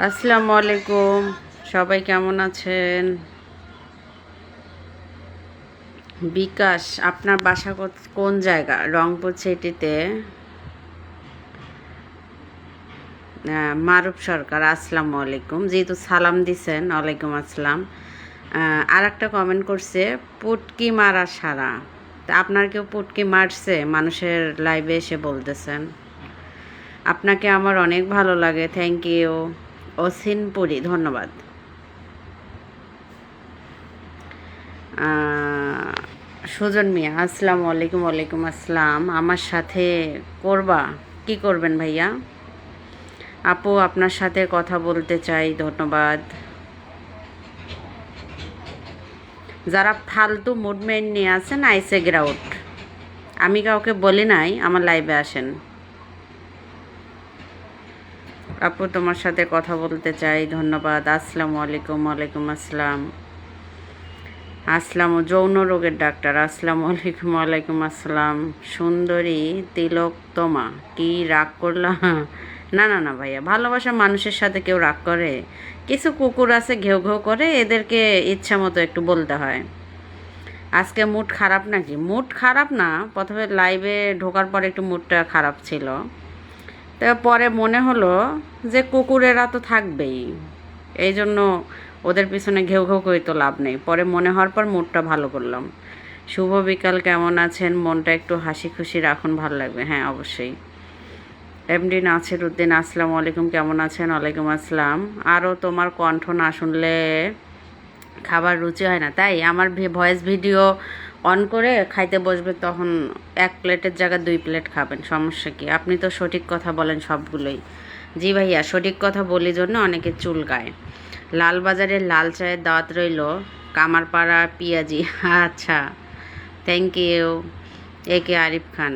আসসালামু আলাইকুম। সবাই কেমন আছেন? বিকাশ, আপনার বাসা কোন জায়গা? রংপুর সিটিতে। মারুফ সরকার, আসসালামু আলাইকুম। যেহেতু সালাম দিছেন, ওয়ালাইকুম আসসালাম। আর একটা কমেন্ট করছে, পুটকি মারা সারা। তা আপনার কেউ পুটকি মারছে? মানুষের লাইভে এসে বলতেছেন। আপনাকে আমার অনেক ভালো লাগে, থ্যাংক ইউ। অসিনপুরি, ধন্যবাদ। সুজন মিয়া, আসসালামু আলাইকুম। ওয়ালাইকুম আসসালাম। আমার সাথে করবা? কি করবেন ভাইয়া? আপু, আপনার সাথে কথা বলতে চাই, ধন্যবাদ। যারা ফালতু মুভমেন্ট নিয়ে আছেন, আইসে গ্রাউট। আমি কাউকে বলি নাই আমার লাইভে আসেন। আপু, তোমার সাথে কথা বলতে চাই, ধন্যবাদ। আসসালামু আলাইকুম। ওয়ালাইকুম আসসালাম। আসসালাম, যৌন রোগের ডাক্তার, আসসালামু আলাইকুম। ওয়ালাইকুম আসসালাম। সুন্দরী তিলোত্তমা, কি রাগ করলা? না না না ভাইয়া, ভালোবাসা মানুষের সাথে কেউ রাগ করে? কিছু কুকুর আছে ঘেউ ঘেউ করে, এদেরকে ইচ্ছা মতো একটু বলতে হয়। আজকে মুড খারাপ নাকি? মুড খারাপ না, প্রথমে লাইভে ঢোকার পর একটু মুডটা খারাপ ছিল। তো পরে মনে হলো যে কুকুরেরা তো থাকবেই, এই জন্য ওদের পিছনে ঘেউ ঘেউ করে তো লাভ নেই। পরে মনে হওয়ার পর মুডটা ভালো করলাম। শুভ বিকাল, কেমন আছেন? মনটা একটু হাসি খুশি রাখুন, ভালো লাগবে। হ্যাঁ, অবশ্যই। এমডি নাছির উদ্দিন, আসসালামু আলাইকুম, কেমন আছেন? ওয়ালাইকুম আসসালাম। আরও তোমার কণ্ঠ না শুনলে খাবার রুচি হয় না, তাই আমার ভয়েস ভিডিও অন করে খাইতে বসবে, তখন এক প্লেটের জায়গায় 2 প্লেট খাবেন, সমস্যা কি? আপনি তো সঠিক কথা বলেন সবগুলোই। জি ভাইয়া, সঠিক কথা বলি জন্য অনেকে চুলকায়। লালবাজারের লাল চায়ের দাওয়াত রইল, কামারপাড়া পিয়াজি। আচ্ছা, থ্যাংক ইউ। এ কে আরিফ খান,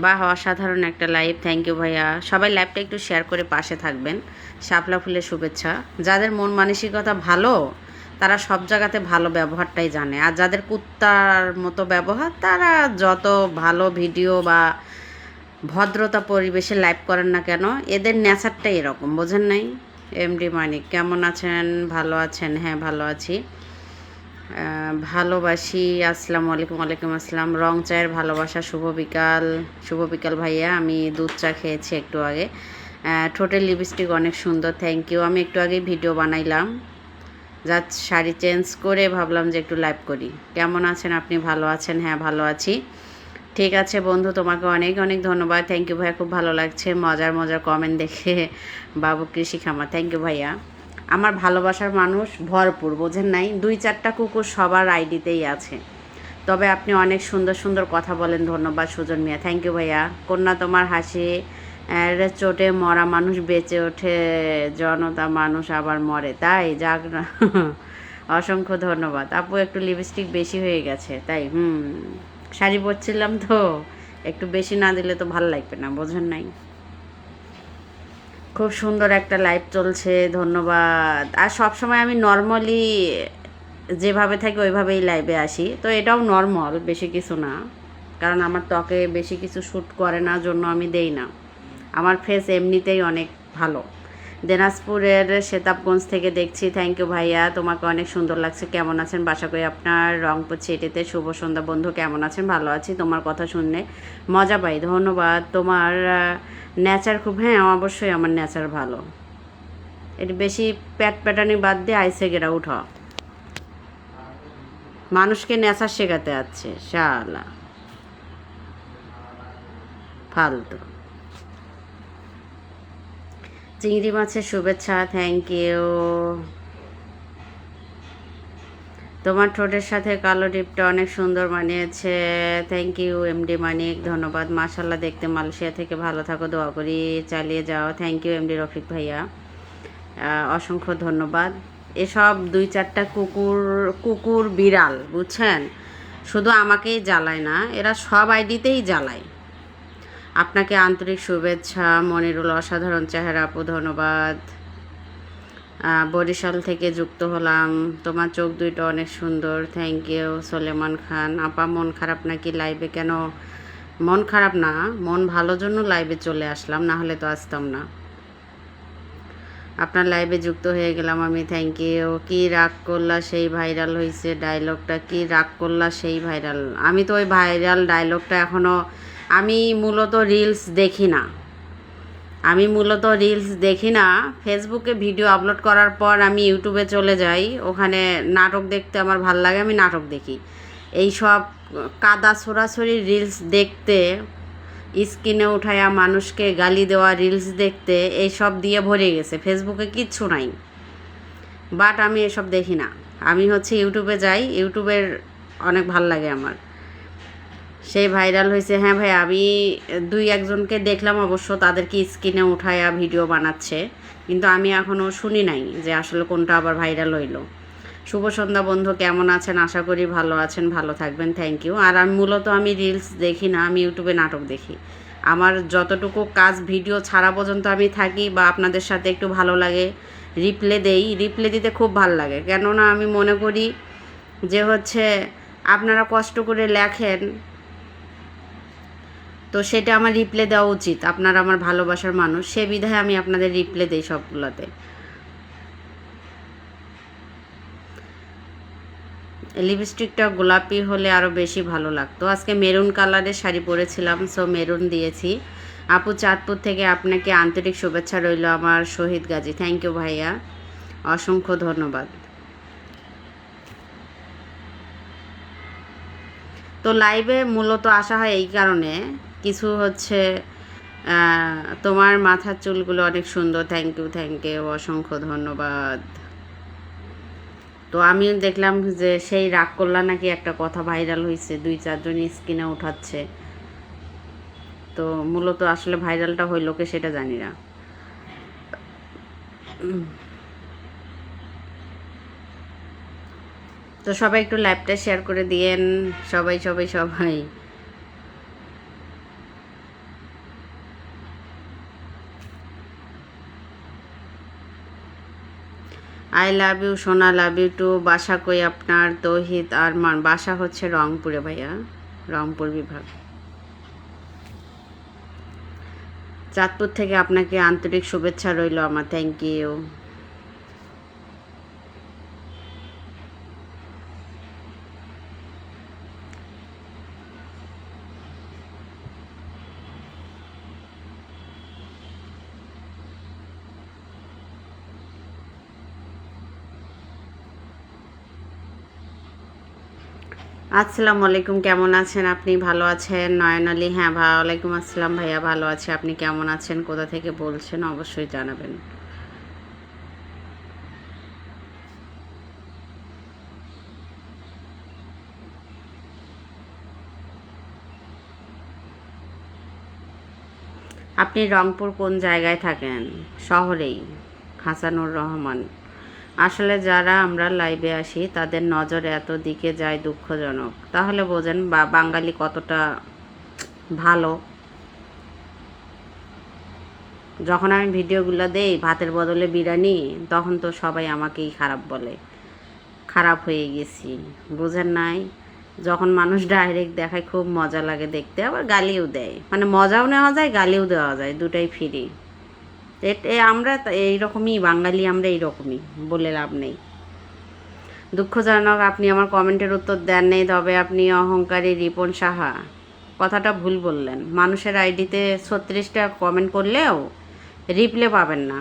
বাহ, অসাধারণ একটা লাইভ, থ্যাংক ইউ ভাইয়া। সবাই লাইভটা একটু শেয়ার করে পাশে থাকবেন। শাপলা ফুলের শুভেচ্ছা। যাদের মন মানসিকতা ভালো, তারা সব জায়গাতে ভালো ব্যবহারটাই জানে। আর যাদের কুত্তার মতো ব্যবহার, তারা যত ভালো ভিডিও বা ভদ্রতা পরিবেশে লাইভ করেন না কেন, এদের নেচারটাই এরকম, বোঝেন নাই? এমডি মানিক, কেমন আছেন? ভালো আছেন? হ্যাঁ, ভালো আছি। ভালোবাসি, আসসালামু আলাইকুম। ওয়ালাইকুম আসসালাম। রং চায়ের ভালোবাসা, শুভ বিকাল। শুভ বিকাল ভাইয়া, আমি দুধ চা খেয়েছি একটু আগে। ঠোঁটের লিপস্টিক অনেক সুন্দর, থ্যাংক ইউ। আমি একটু আগে ভিডিও বানাইলাম, জাস্ট শাড়ি চেঞ্জ করে ভাবলাম যে একটু লাইভ করি। কেমন আছেন আপনি? ভালো আছেন? হ্যাঁ, ভালো আছি। ঠিক আছে বন্ধু, তোমাকে অনেক অনেক ধন্যবাদ, থ্যাংক ইউ ভাইয়া। খুব ভালো লাগছে মজার মজার কমেন্ট দেখে। বাবু কৃষি খামার, থ্যাংক ইউ ভাইয়া। আমার ভালোবাসার মানুষ ভরপুর, বোঝেন নাই? 2-4টা কুকুর সবার আইডিতেই আছে। তবে আপনি অনেক সুন্দর সুন্দর কথা বলেন, ধন্যবাদ সুজন মিয়া, থ্যাংক ইউ ভাইয়া। কন্যা, তোমার হাসি চোটে মরা মানুষ বেঁচে ওঠে, জনতা মানুষ আবার মরে, তাই যাক না। অসংখ্য ধন্যবাদ আপু। একটু লিপস্টিক বেশি হয়ে গেছে, তাই শাড়ি পরছিলাম তো, একটু বেশি না দিলে তো ভালো লাগবে না, বোঝেন নাই? খুব সুন্দর একটা লাইভ চলছে, ধন্যবাদ। আর সব সময় আমি নর্মালি যেভাবে থাকি ওইভাবেই লাইভে আসি, তো এটাও নর্মাল, বেশি কিছু না। কারণ আমার ত্বকে বেশি কিছু শ্যুট করে না, জন্য আমি দেই না। আমার ফেস এমনিতেই অনেক ভালো। দিনাজপুরের সেতাবগঞ্জ থেকে দেখছি, থ্যাংক ইউ ভাইয়া। তোমাকে অনেক সুন্দর লাগছে, কেমন আছেন? বাসা করি আপনার রংপুর সিটিতে। শুভ সন্ধ্যা বন্ধু, কেমন আছেন? ভালো আছি, তোমার কথা শুনলে মজা পাই, ধন্যবাদ। তোমার নেচার খুব, হ্যাঁ অবশ্যই আমার নেচার ভালো। এটি বেশি প্যাট প্যাটানি বাদ দিয়ে আইসে গেরা উঠ, মানুষকে নেচার শেখাতে আছে শালা, ফালতু। চিংড়ি মাছের শুভেচ্ছা, থ্যাংক ইউ। তোমার ঠোঁটের সাথে কালো টিপটা অনেক সুন্দর মানিয়েছে, থ্যাংক ইউ এমডি মানিক, ধন্যবাদ। মাশাল্লাহ, দেখতে মালয়েশিয়া থেকে, ভালো থাকো, দোয়া করি, চালিয়ে যাও, থ্যাংক ইউ এমডি রফিক ভাইয়া, অসংখ্য ধন্যবাদ। এসব 2-4টা কুকুর কুকুর বিড়াল, বুঝছেন, শুধু আমাকেই জ্বালায় না, এরা সব আইডিতেই জ্বালায়। আপনাকে আন্তরিক শুভেচ্ছা মনিরুল, অসাধারণ চেহারা আপু, ধন্যবাদ। বরিশাল থেকে যুক্ত হলাম, তোমার চোখ দুইটা অনেক সুন্দর, থ্যাংক ইউ। সোলেমান খান, আপা মন খারাপ নাকি? লাইভে কেন? মন খারাপ না, মন ভালো জন্য লাইভে চলে আসলাম, না হলে তো আসতাম না। আপনার লাইভে যুক্ত হয়ে গেলাম আমি, থ্যাংক ইউ। কি রাগ করলা সেই ভাইরাল হয়েছে ডায়লগটা, কি রাগ করলা সেই ভাইরাল। আমি তো ওই ভাইরাল ডায়লগটা এখনও, আমি মূলত রিলস দেখি না, ফেসবুকে ভিডিও আপলোড করার পর আমি ইউটিউবে চলে যাই, ওখানে নাটক দেখতে আমার ভাল লাগে, আমি নাটক দেখি। এই সব কাদা ছোড়াছড়ি রিলস দেখতে, স্ক্রিনে উঠায়া মানুষকে গালি দেওয়া রিলস দেখতে, এই সব দিয়ে ভরে গেছে, ফেসবুকে কিচ্ছু নাই। বাট আমি এসব দেখি না, আমি হচ্ছে ইউটিউবে যাই, ইউটিউবের অনেক ভাল লাগে আমার। সেই ভাইরাল হয়েছে, হ্যাঁ ভাই, আমি 2-1জনকে দেখলাম অবশ্য, তাদেরকে স্ক্রিনে উঠায়া ভিডিও বানাচ্ছে, কিন্তু আমি এখনও শুনি নাই যে আসলে কোনটা আবার ভাইরাল হইলো। শুভ সন্ধ্যা বন্ধু, কেমন আছেন? আশা করি ভালো আছেন, ভালো থাকবেন, থ্যাংক ইউ। আর আমি মূলত আমি রিলস দেখি না, আমি ইউটিউবে নাটক দেখি। আমার যতটুকু কাজ ভিডিও ছাড়া পর্যন্ত আমি থাকি বা আপনাদের সাথে একটু ভালো লাগে, রিপ্লে দিতে খুব ভালো লাগে। কেননা আমি মনে করি যে হচ্ছে আপনারা কষ্ট করে লেখেন, তো সেটা আমার রিপ্লে দেওয়া উচিত, আপনারা আমার ভালোবাসার মানুষ, সে বিধায় আমি আপনাদের রিপ্লে দিই সবগুলোতে। লিপস্টিকটা গোলাপি হলে আরও বেশি ভালো লাগতো। আজকে মেরুন কালারের শাড়ি পরেছিলাম, সো মেরুন দিয়েছি। আপু চাঁদপুর থেকে আপনাকে আন্তরিক শুভেচ্ছা রইল আমার শহীদ গাজী, থ্যাংক ইউ ভাইয়া, অসংখ্য ধন্যবাদ। তো লাইভে মূলত আসা হয় এই কারণে, কিছু হচ্ছে তোমার মাথার চুলগুলো অনেক সুন্দর, থ্যাংক ইউ, অসংখ্য ধন্যবাদ। তো আমিও দেখলাম যে সেই রাগ করলা নাকি একটা কথা ভাইরাল হয়েছে, 2-4জন স্ক্রিনে উঠাচ্ছে। তো মূলত আসলে ভাইরালটা হইলো কে সেটা জানি না। তো সবাই একটু লাইভটা শেয়ার করে দিয়েন, সবাই। আই লাভ ইউ সোনা, লাভ ইউ টু। বাসা কই আপনার? তৌহিদ আরমান, বাসা হচ্ছে রংপুরে ভাইয়া, রংপুর বিভাগ। চাঁদপুর থেকে আপনাকে আন্তরিক শুভেচ্ছা রইল আমার, থ্যাংক ইউ। আসসালামু আলাইকুম, কেমন আছেন আপনি? ভালো আছেন? নয়ন আলী, হ্যাঁ ওয়ালাইকুম আসসালাম ভাইয়া, ভালো আছে। আপনি কেমন আছেন? কোথা থেকে বলছেন অবশ্যই জানাবেন। আপনি রংপুর কোন জায়গায় থাকেন? শহরেই, হাসানুর রহমান। আসলে যারা আমরা লাইভে আসি তাদের নজর এত দিকে যায়, দুঃখজনক। তাহলে বোঝেন বাঙালি কতটা ভালো। যখন আমি ভিডিওগুলো দেই ভাতের বদলে বিরিয়ানি, তখন তো সবাই আমাকেই খারাপ বলে, খারাপ হয়ে গেছি, বুঝেন নাই? যখন মানুষ ডাইরেক্ট দেখায় খুব মজা লাগে দেখতে, আবার গালিও দেয়, মানে মজাও নেওয়া যায়, গালিও দেওয়া যায়, দুটাই ফ্রি। আমরা এইরকমই বাঙালি, আমরা এইরকমই, বলে লাভ নেই। দুঃখজনক আপনি আমার কমেন্টের উত্তর দেন নেই, তবে আপনি অহংকারী রিপন সাহা, কথাটা ভুল বললেন। মানুষের আইডিতে 36টা কমেন্ট করলেও রিপ্লে পাবেন না,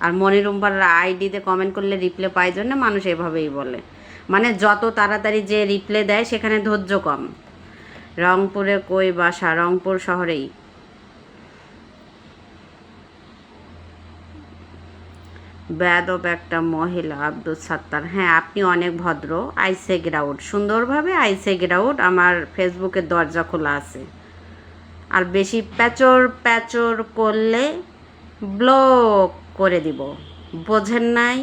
আর মনিরুম্বার আইডিতে কমেন্ট করলে রিপ্লে পায় জন্য মানুষ এভাবেই বলে, মানে যত তাড়াতাড়ি যে রিপ্লে দেয় সেখানে ধৈর্য কম। রংপুরে কই বাসা? রংপুর শহরেই। বেয়াদব একটা মহিলা, আব্দুল সাত্তার, হ্যাঁ আপনি অনেক ভদ্র। আইসে গ্রাউড, সুন্দরভাবে আইসে গ্রাউড, আমার ফেসবুকের দরজা খোলা আছে। আর বেশি প্যাচর করলে ব্লক করে দিব, বোঝেন নাই?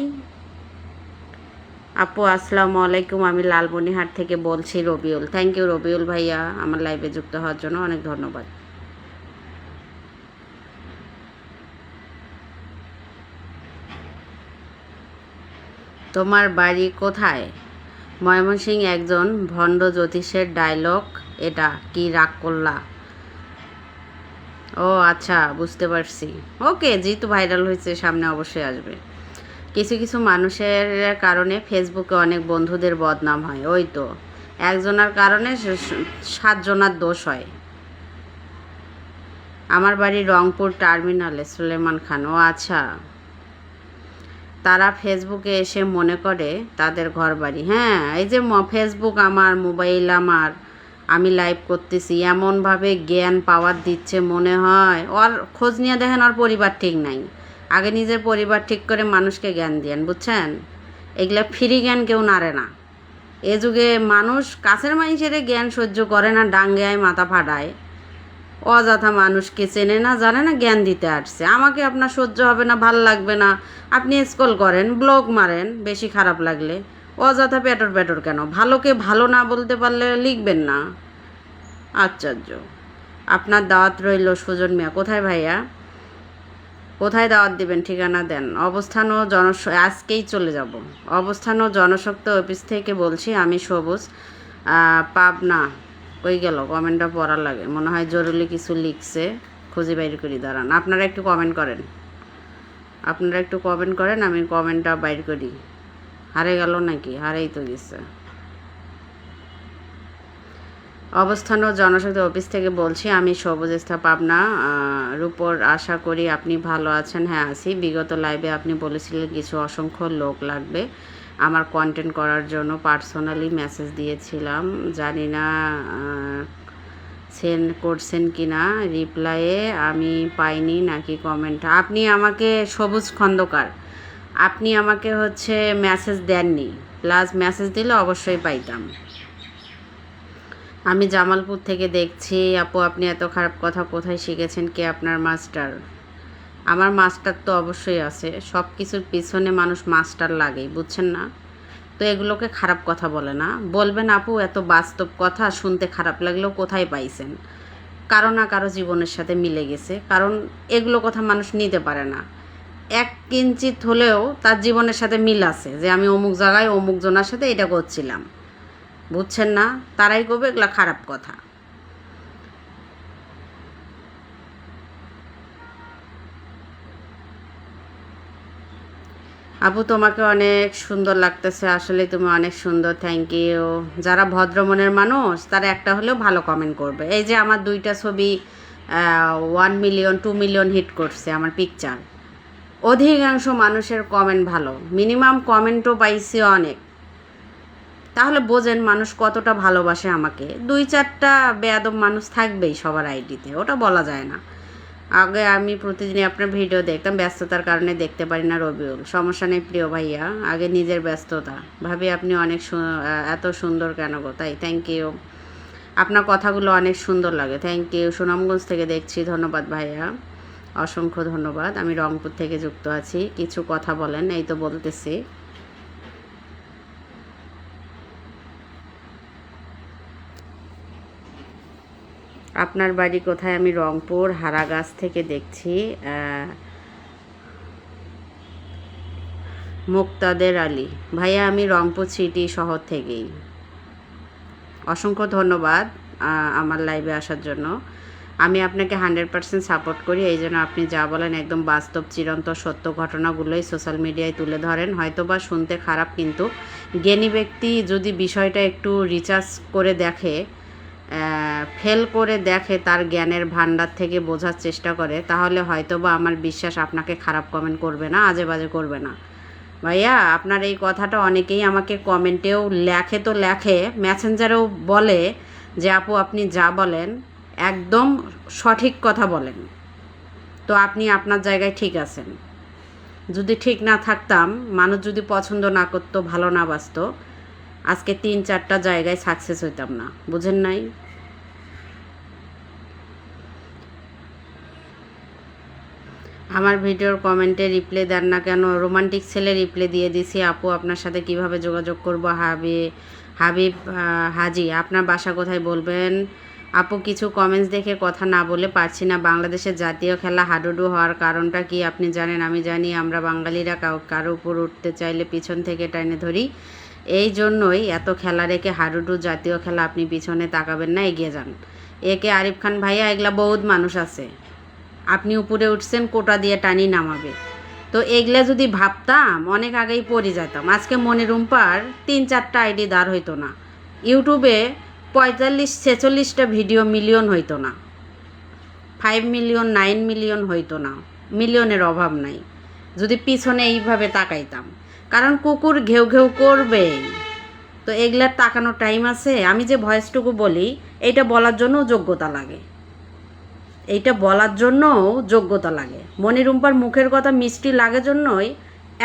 আপু আসসালামু আলাইকুম, আমি লালমনিহাট থেকে বলছি, রবিউল, থ্যাংক ইউ রবিউল ভাইয়া, আমার লাইভে যুক্ত হওয়ার জন্য অনেক ধন্যবাদ। তোমার বাড়ি কোথায়? ময়মনসিংহ। একজন ভণ্ড জ্যোতিষের ডায়লগ এটা, কি রাগ করলা? ও আচ্ছা, বুঝতে পারছি। ওকে, যেহেতু ভাইরাল হয়েছে সামনে অবশ্যই আসবে। কিছু কিছু মানুষের কারণে ফেসবুকে অনেক বন্ধুদের বদনাম হয়, ওই তো একজনের কারণে সাতজনার দোষ হয়। আমার বাড়ি রংপুর টার্মিনালে। সুলেমান খান, ও আচ্ছা। তারা ফেসবুকে এসে মনে করে তাদের ঘর বাড়ি। হ্যাঁ, এই যে ফেসবুক আমার, মোবাইল আমার, আমি লাইভ করতেছি, এমনভাবে জ্ঞান পাওয়ার দিচ্ছে মনে হয় ওর খোঁজ নিয়ে দেখেন ওর পরিবার ঠিক নাই। আগে নিজের পরিবার ঠিক করে মানুষকে জ্ঞান দিয়েন, বুঝছেন? এগুলা ফ্রি জ্ঞান কেউ নারে না। এ যুগে মানুষ কাছের মানুষের জ্ঞান সহ্য করে না, ডাঙ্গে মাথা ফাটায়, অযথা মানুষকে চেনে না জানে না জ্ঞান দিতে আসছে। আমাকে আপনার সহ্য হবে না, ভাল লাগবে না, আপনি স্ক্রল করেন, ব্লগ মারেন, বেশি খারাপ লাগলে অযথা পেটর পেটর কেন? ভালোকে ভালো না বলতে পারলে লিখবেন না। আশ্চর্য। আপনার দাওয়াত রইল সুজন মিয়া। কোথায় ভাইয়া? কোথায় দাওয়াত দিবেন? ঠিকানা দেন। অবস্থান ও আজকেই চলে যাব। অবস্থান ও জনশক্তি অফিস থেকে বলছি, আমি সবুজ, পাবনা। কই গেল? কমেন্টটা পড়ার লাগে, মনে হয় জরুরি কিছু লিখছে, খুঁজে বাইর করি, দাঁড়ান। আপনারা একটু কমেন্ট করেন, আমি কমেন্টটা বাইর করি। হারে গেল নাকি? হারেই তো গেছে। অবস্থান ও জনশক্তি অফিস থেকে বলছি, আমি সবুজ স্থাপ পাবনা রূপর। আশা করি আপনি ভালো আছেন। হ্যাঁ আছি। বিগত লাইভে আপনি বলেছিলেন কিছু অসংখ্য লোক লাগবে আমার কন্টেন্ট করার জন্য, পার্সোনালি মেসেজ দিয়েছিলাম, জানি না সেন্ড করছেন কি না, রিপ্লাইয়ে আমি পাইনি নাকি কমেন্ট। আপনি আমাকে, সবুজ খন্দকার, আপনি আমাকে হচ্ছে মেসেজ দেননি, প্লাস মেসেজ দিলে অবশ্যই পাইতাম। আমি জামালপুর থেকে দেখছি। আপু আপনি এত খারাপ কথা কোথায় শিখেছেন? কে আপনার মাস্টার? আমার মাস্টার তো অবশ্যই আছে, সব কিছুর পিছনে মানুষ মাস্টার লাগেই, বুঝছেন না? তো এগুলোকে খারাপ কথা বলে না। বলবেন আপু এত বাস্তব কথা শুনতে খারাপ লাগলেও কোথায় পাইছেন? কারো না কারো জীবনের সাথে মিলে গেছে, কারণ এগুলো কথা মানুষ নিতে পারে না। এক কিঞ্চিত হলেও তার জীবনের সাথে মিল আছে, যে আমি অমুক জায়গায় অমুক জনের সাথে এটা করছিলাম, বুঝছেন না? তারাই করবে এগুলো খারাপ কথা। আপু তোমাকে অনেক সুন্দর লাগতেছে, আসলে তুমি অনেক সুন্দর, থ্যাংক ইউ। যারা ভদ্র মনের মানুষ তারা একটা হলেও ভালো কমেন্ট করবে। এই যে আমার দুইটা ছবি 1 মিলিয়ন 2 মিলিয়ন হিট করছে আমার পিকচার, অধিকাংশ মানুষের কমেন্ট ভালো, মিনিমাম কমেন্টও পাইছি অনেক। তাহলে বোঝেন মানুষ কতটা ভালোবাসে আমাকে। 2-4টা বেয়াদব মানুষ থাকবেই সবার আইডিতে, ওটা বলা যায় না। আগে আমি প্রতিদিনই আপনার ভিডিও দেখতাম, ব্যস্ততার কারণে দেখতে পারি না। রবিউল, সমস্যা নেই প্রিয় ভাইয়া, আগে নিজের ব্যস্ততা। ভাবি আপনি অনেক এত সুন্দর কেন গো? তাই, থ্যাংক ইউ। আপনার কথাগুলো অনেক সুন্দর লাগে, থ্যাংক ইউ। সুনামগঞ্জ থেকে দেখছি, ধন্যবাদ ভাইয়া, অসংখ্য ধন্যবাদ। আমি রংপুর থেকে যুক্ত আছি, কিছু কথা বলেন। এই তো বলতেছি। আপনার বাড়ি কোথায়? আমি রংপুর হারাগাছ থেকে দেখছি। মুক্তাদের আলী ভাইয়া, আমি রংপুর সিটি শহর থেকেই। অসংখ্য ধন্যবাদ আমার লাইভে আসার জন্য। আমি আপনাকে 100% সাপোর্ট করি, এই জন্য আপনি যা বলেন একদম বাস্তব চিরন্তন সত্য ঘটনাগুলোই সোশ্যাল মিডিয়ায় তুলে ধরেন। হয়তো বা শুনতে খারাপ, কিন্তু জ্ঞানী ব্যক্তি যদি বিষয়টা একটু রিসার্চ করে দেখে, ফেল করে দেখে, তার জ্ঞানের ভান্ডার থেকে বোঝার চেষ্টা করে, তাহলে হয়তো বা আমার বিশ্বাস আপনাকে খারাপ কমেন্ট করবে না, আজে বাজে করবে না। ভাইয়া আপনার এই কথাটা অনেকেই আমাকে কমেন্টেও লেখে, তো লেখে, মেসেঞ্জারেও বলে যে আপু আপনি যা বলেন একদম সঠিক কথা বলেন। তো আপনি আপনার জায়গায় ঠিক আছেন। যদি ঠিক না থাকতাম, মানুষ যদি পছন্দ না করতো, ভালো না বাসতো, আজকে 3-4টা জায়গায় সাকসেস হইতাম না, বুঝেন নাই? আমার ভিডিওর কমেন্টে রিপ্লাই দেন না কেন? রোমান্টিক ছেলে রিপ্লাই দিয়ে দিছি। আপু আপনার সাথে কিভাবে যোগাযোগ করব? হাবিব হাজি, আপনার বাসা কোথায় বলবেন? আপু কিছু কমেন্টস দেখে কথা না বলে পারছি না। বাংলাদেশের জাতীয় খেলা হাডুডু হওয়ার কারণটা কি আপনি জানেন? আমি জানি, আমরা বাঙালিরা কারো উপর উঠতে চাইলে পিছন থেকে টেনে ধরি, এই জন্যই এত খেলা রেখে হাডুডু জাতীয় খেলা। আপনি পিছনে তাকাবেন না, এগিয়ে যান। একে আরিফ খান ভাইয়া, এগুলা বহুত মানুষ আছে, আপনি উপরে উঠছেন, কোটা দিয়ে টানি নামাবে। তো এগুলা যদি ভাবতাম অনেক আগেই পড়ে যেতাম। আজকে মনিরুম্পার 3-4টা আইডি দাঁড় হইতো না, ইউটিউবে 45-46টা ভিডিও মিলিয়ন হইতো না, 5 মিলিয়ন 9 মিলিয়ন হইতো না, মিলিয়নের অভাব নাই যদি পিছনে এইভাবে তাকাইতাম। কারণ কুকুর ঘেউ ঘেউ করবে, তো এগুলার তাকানোর টাইম আছে? আমি যে ভয়েসটুকু বলি এইটা বলার জন্য যোগ্যতা লাগে, এইটা বলার জন্যও যোগ্যতা লাগে। মনিরুম্পার মুখের কথা মিষ্টি লাগে জন্যই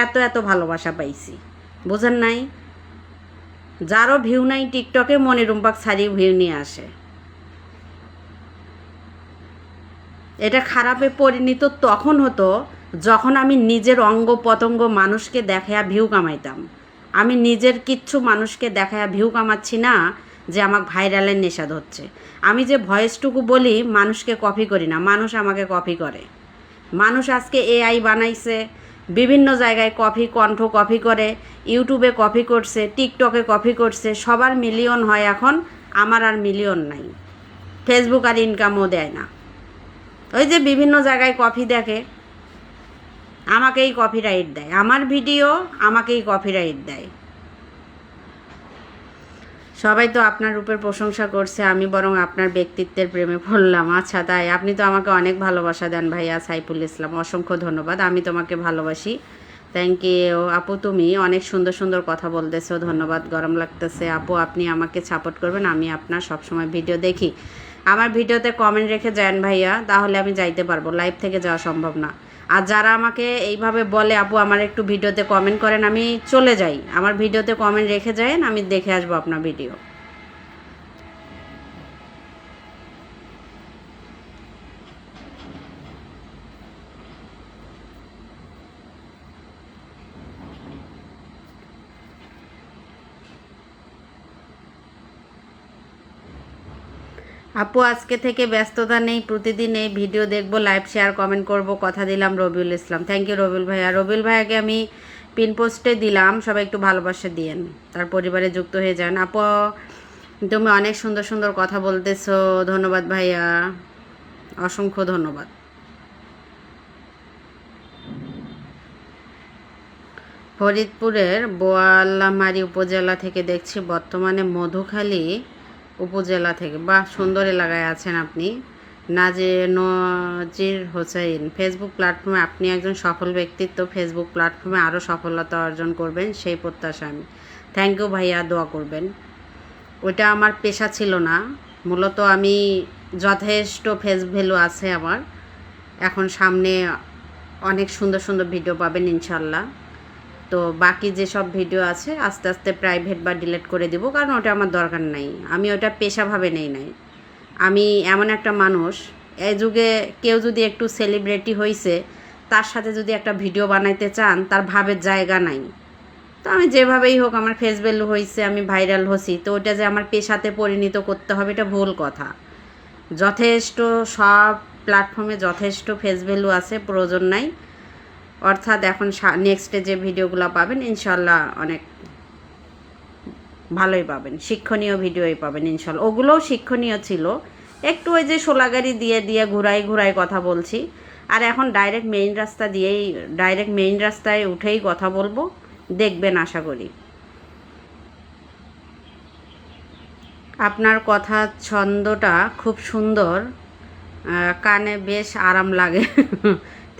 এত এত ভালোবাসা পাইছি, বুঝেন নাই? যারও ভিউ নাই টিকটকে মনিরুম্পাক ছাড়িয়ে ভিউ নিয়ে আসে। এটা খারাপে পরিণত তখন হতো যখন আমি নিজের অঙ্গ পতঙ্গ মানুষকে দেখায়া ভিউ কামাইতাম। আমি নিজের কিচ্ছু মানুষকে দেখায়া ভিউ কামাচ্ছি না যে আমাকে ভাইরালের নেশা ধরছে। আমি যে ভয়েসটুকু বলি মানুষকে কপি করি না, মানুষ আমাকে কপি করে। মানুষ আজকে এআই বানাইছে, বিভিন্ন জায়গায় কণ্ঠ কপি করে, ইউটিউবে কপি করছে, টিকটকে কপি করছে, সবার মিলিয়ন হয় এখন, আমার আর মিলিয়ন নাই। ফেসবুক আর ইনকামও দেয় না, ওই যে বিভিন্ন জায়গায় কপি দেখে, আমাকেই কপিরাইট দেয়, আমার ভিডিও আমাকেই কপিরাইট দেয়। সবাই তো আপনার রূপের প্রশংসা করছে, আমি বরং আপনার ব্যক্তিত্বের প্রেমে পড়লাম। আচ্ছা তাই? আপনি তো আমাকে অনেক ভালোবাসা দেন ভাইয়া সাইফুল ইসলাম, অসংখ্য ধন্যবাদ। আমি তোমাকে ভালোবাসি, থ্যাংক ইউ আপু। তুমি অনেক সুন্দর সুন্দর কথা বলতেছো, ধন্যবাদ। গরম লাগতেছে আপু, আপনি আমাকে সাপোর্ট করবেন, আমি আপনার সবসময় ভিডিও দেখি। আমার ভিডিওতে কমেন্ট রেখে যান ভাইয়া, তাহলে আমি যাইতে পারবো, লাইভ থেকে যাওয়া সম্ভব না। আর যারা আমাকে এইভাবে বলে আপু আমার একটু ভিডিওতে কমেন্ট করেন, আমি চলে যাই, আমার ভিডিওতে কমেন্ট রেখে যান, আমি দেখে আসবো আপনার ভিডিও। আপু আজকে থেকে ব্যস্ততা নেই, প্রতিদিন এই ভিডিও দেখবো, লাইভ শেয়ার কমেন্ট করব, কথা দিলাম। রবিউল ইসলাম, থ্যাংক ইউ রবিউল ভাইয়া। রবিউল ভাইয়াকে আমি পিন পোস্টে দিলাম, সবাই একটু ভালোবাসা দিয়েন, তার পরিবারে যুক্ত হয়ে যান। আপু তুমি অনেক সুন্দর সুন্দর কথা বলতেছো, ধন্যবাদ ভাইয়া, অসংখ্য ধন্যবাদ। ফরিদপুরের বোয়ালমারী উপজেলা থেকে দেখছি, বর্তমানে মধুখালী উপজেলা থেকে। বাহ, সুন্দর এলাকায় আছেন আপনি। নজির হোসেন, ফেসবুক প্ল্যাটফর্মে আপনি একজন সফল ব্যক্তিত্ব, ফেসবুক প্ল্যাটফর্মে আরও সফলতা অর্জন করবেন সেই প্রত্যাশা আমি। থ্যাংক ইউ ভাইয়া, দোয়া করবেন। ওইটা আমার পেশা ছিল না, মূলত আমি যথেষ্ট ফেস ভ্যালু আছে আমার, এখন সামনে অনেক সুন্দর সুন্দর ভিডিও পাবেন ইনশাল্লাহ। তো বাকি যেসব ভিডিও আছে আস্তে আস্তে প্রাইভেট বা ডিলিট করে দিব, কারণ ওটা আমার দরকার নাই, আমি ওটা পেশাভাবে নেই নাই। আমি এমন একটা মানুষ, এই যুগে কেউ যদি একটু সেলিব্রিটি হয়েছে তার সাথে যদি একটা ভিডিও বানাইতে চান, তার ভাবের জায়গা নাই। তো আমি যেভাবেই হোক, আমার ফেস ভ্যালু হয়েছে, আমি ভাইরাল হচ্ছি, তো ওটা যে আমার পেশাতে পরিণত করতে হবে এটা ভুল কথা। যথেষ্ট সব প্ল্যাটফর্মে যথেষ্ট ফেস ভ্যালু আছে, প্রয়োজন নাই। অর্থাৎ এখন নেক্সটে যে ভিডিওগুলো পাবেন ইনশাল্লাহ অনেক ভালোই পাবেন, শিক্ষণীয় ভিডিওই পাবেন ইনশাল্লাহ। ওগুলোও শিক্ষণীয় ছিল, একটু ওই যে সোলাগাড়ি দিয়ে দিয়ে ঘুরাই কথা বলছি। আর এখন ডাইরেক্ট মেইন রাস্তায় উঠেই কথা বলবো, দেখবেন আশা করি। আপনার কথা ছন্দটা খুব সুন্দর, কানে বেশ আরাম লাগে।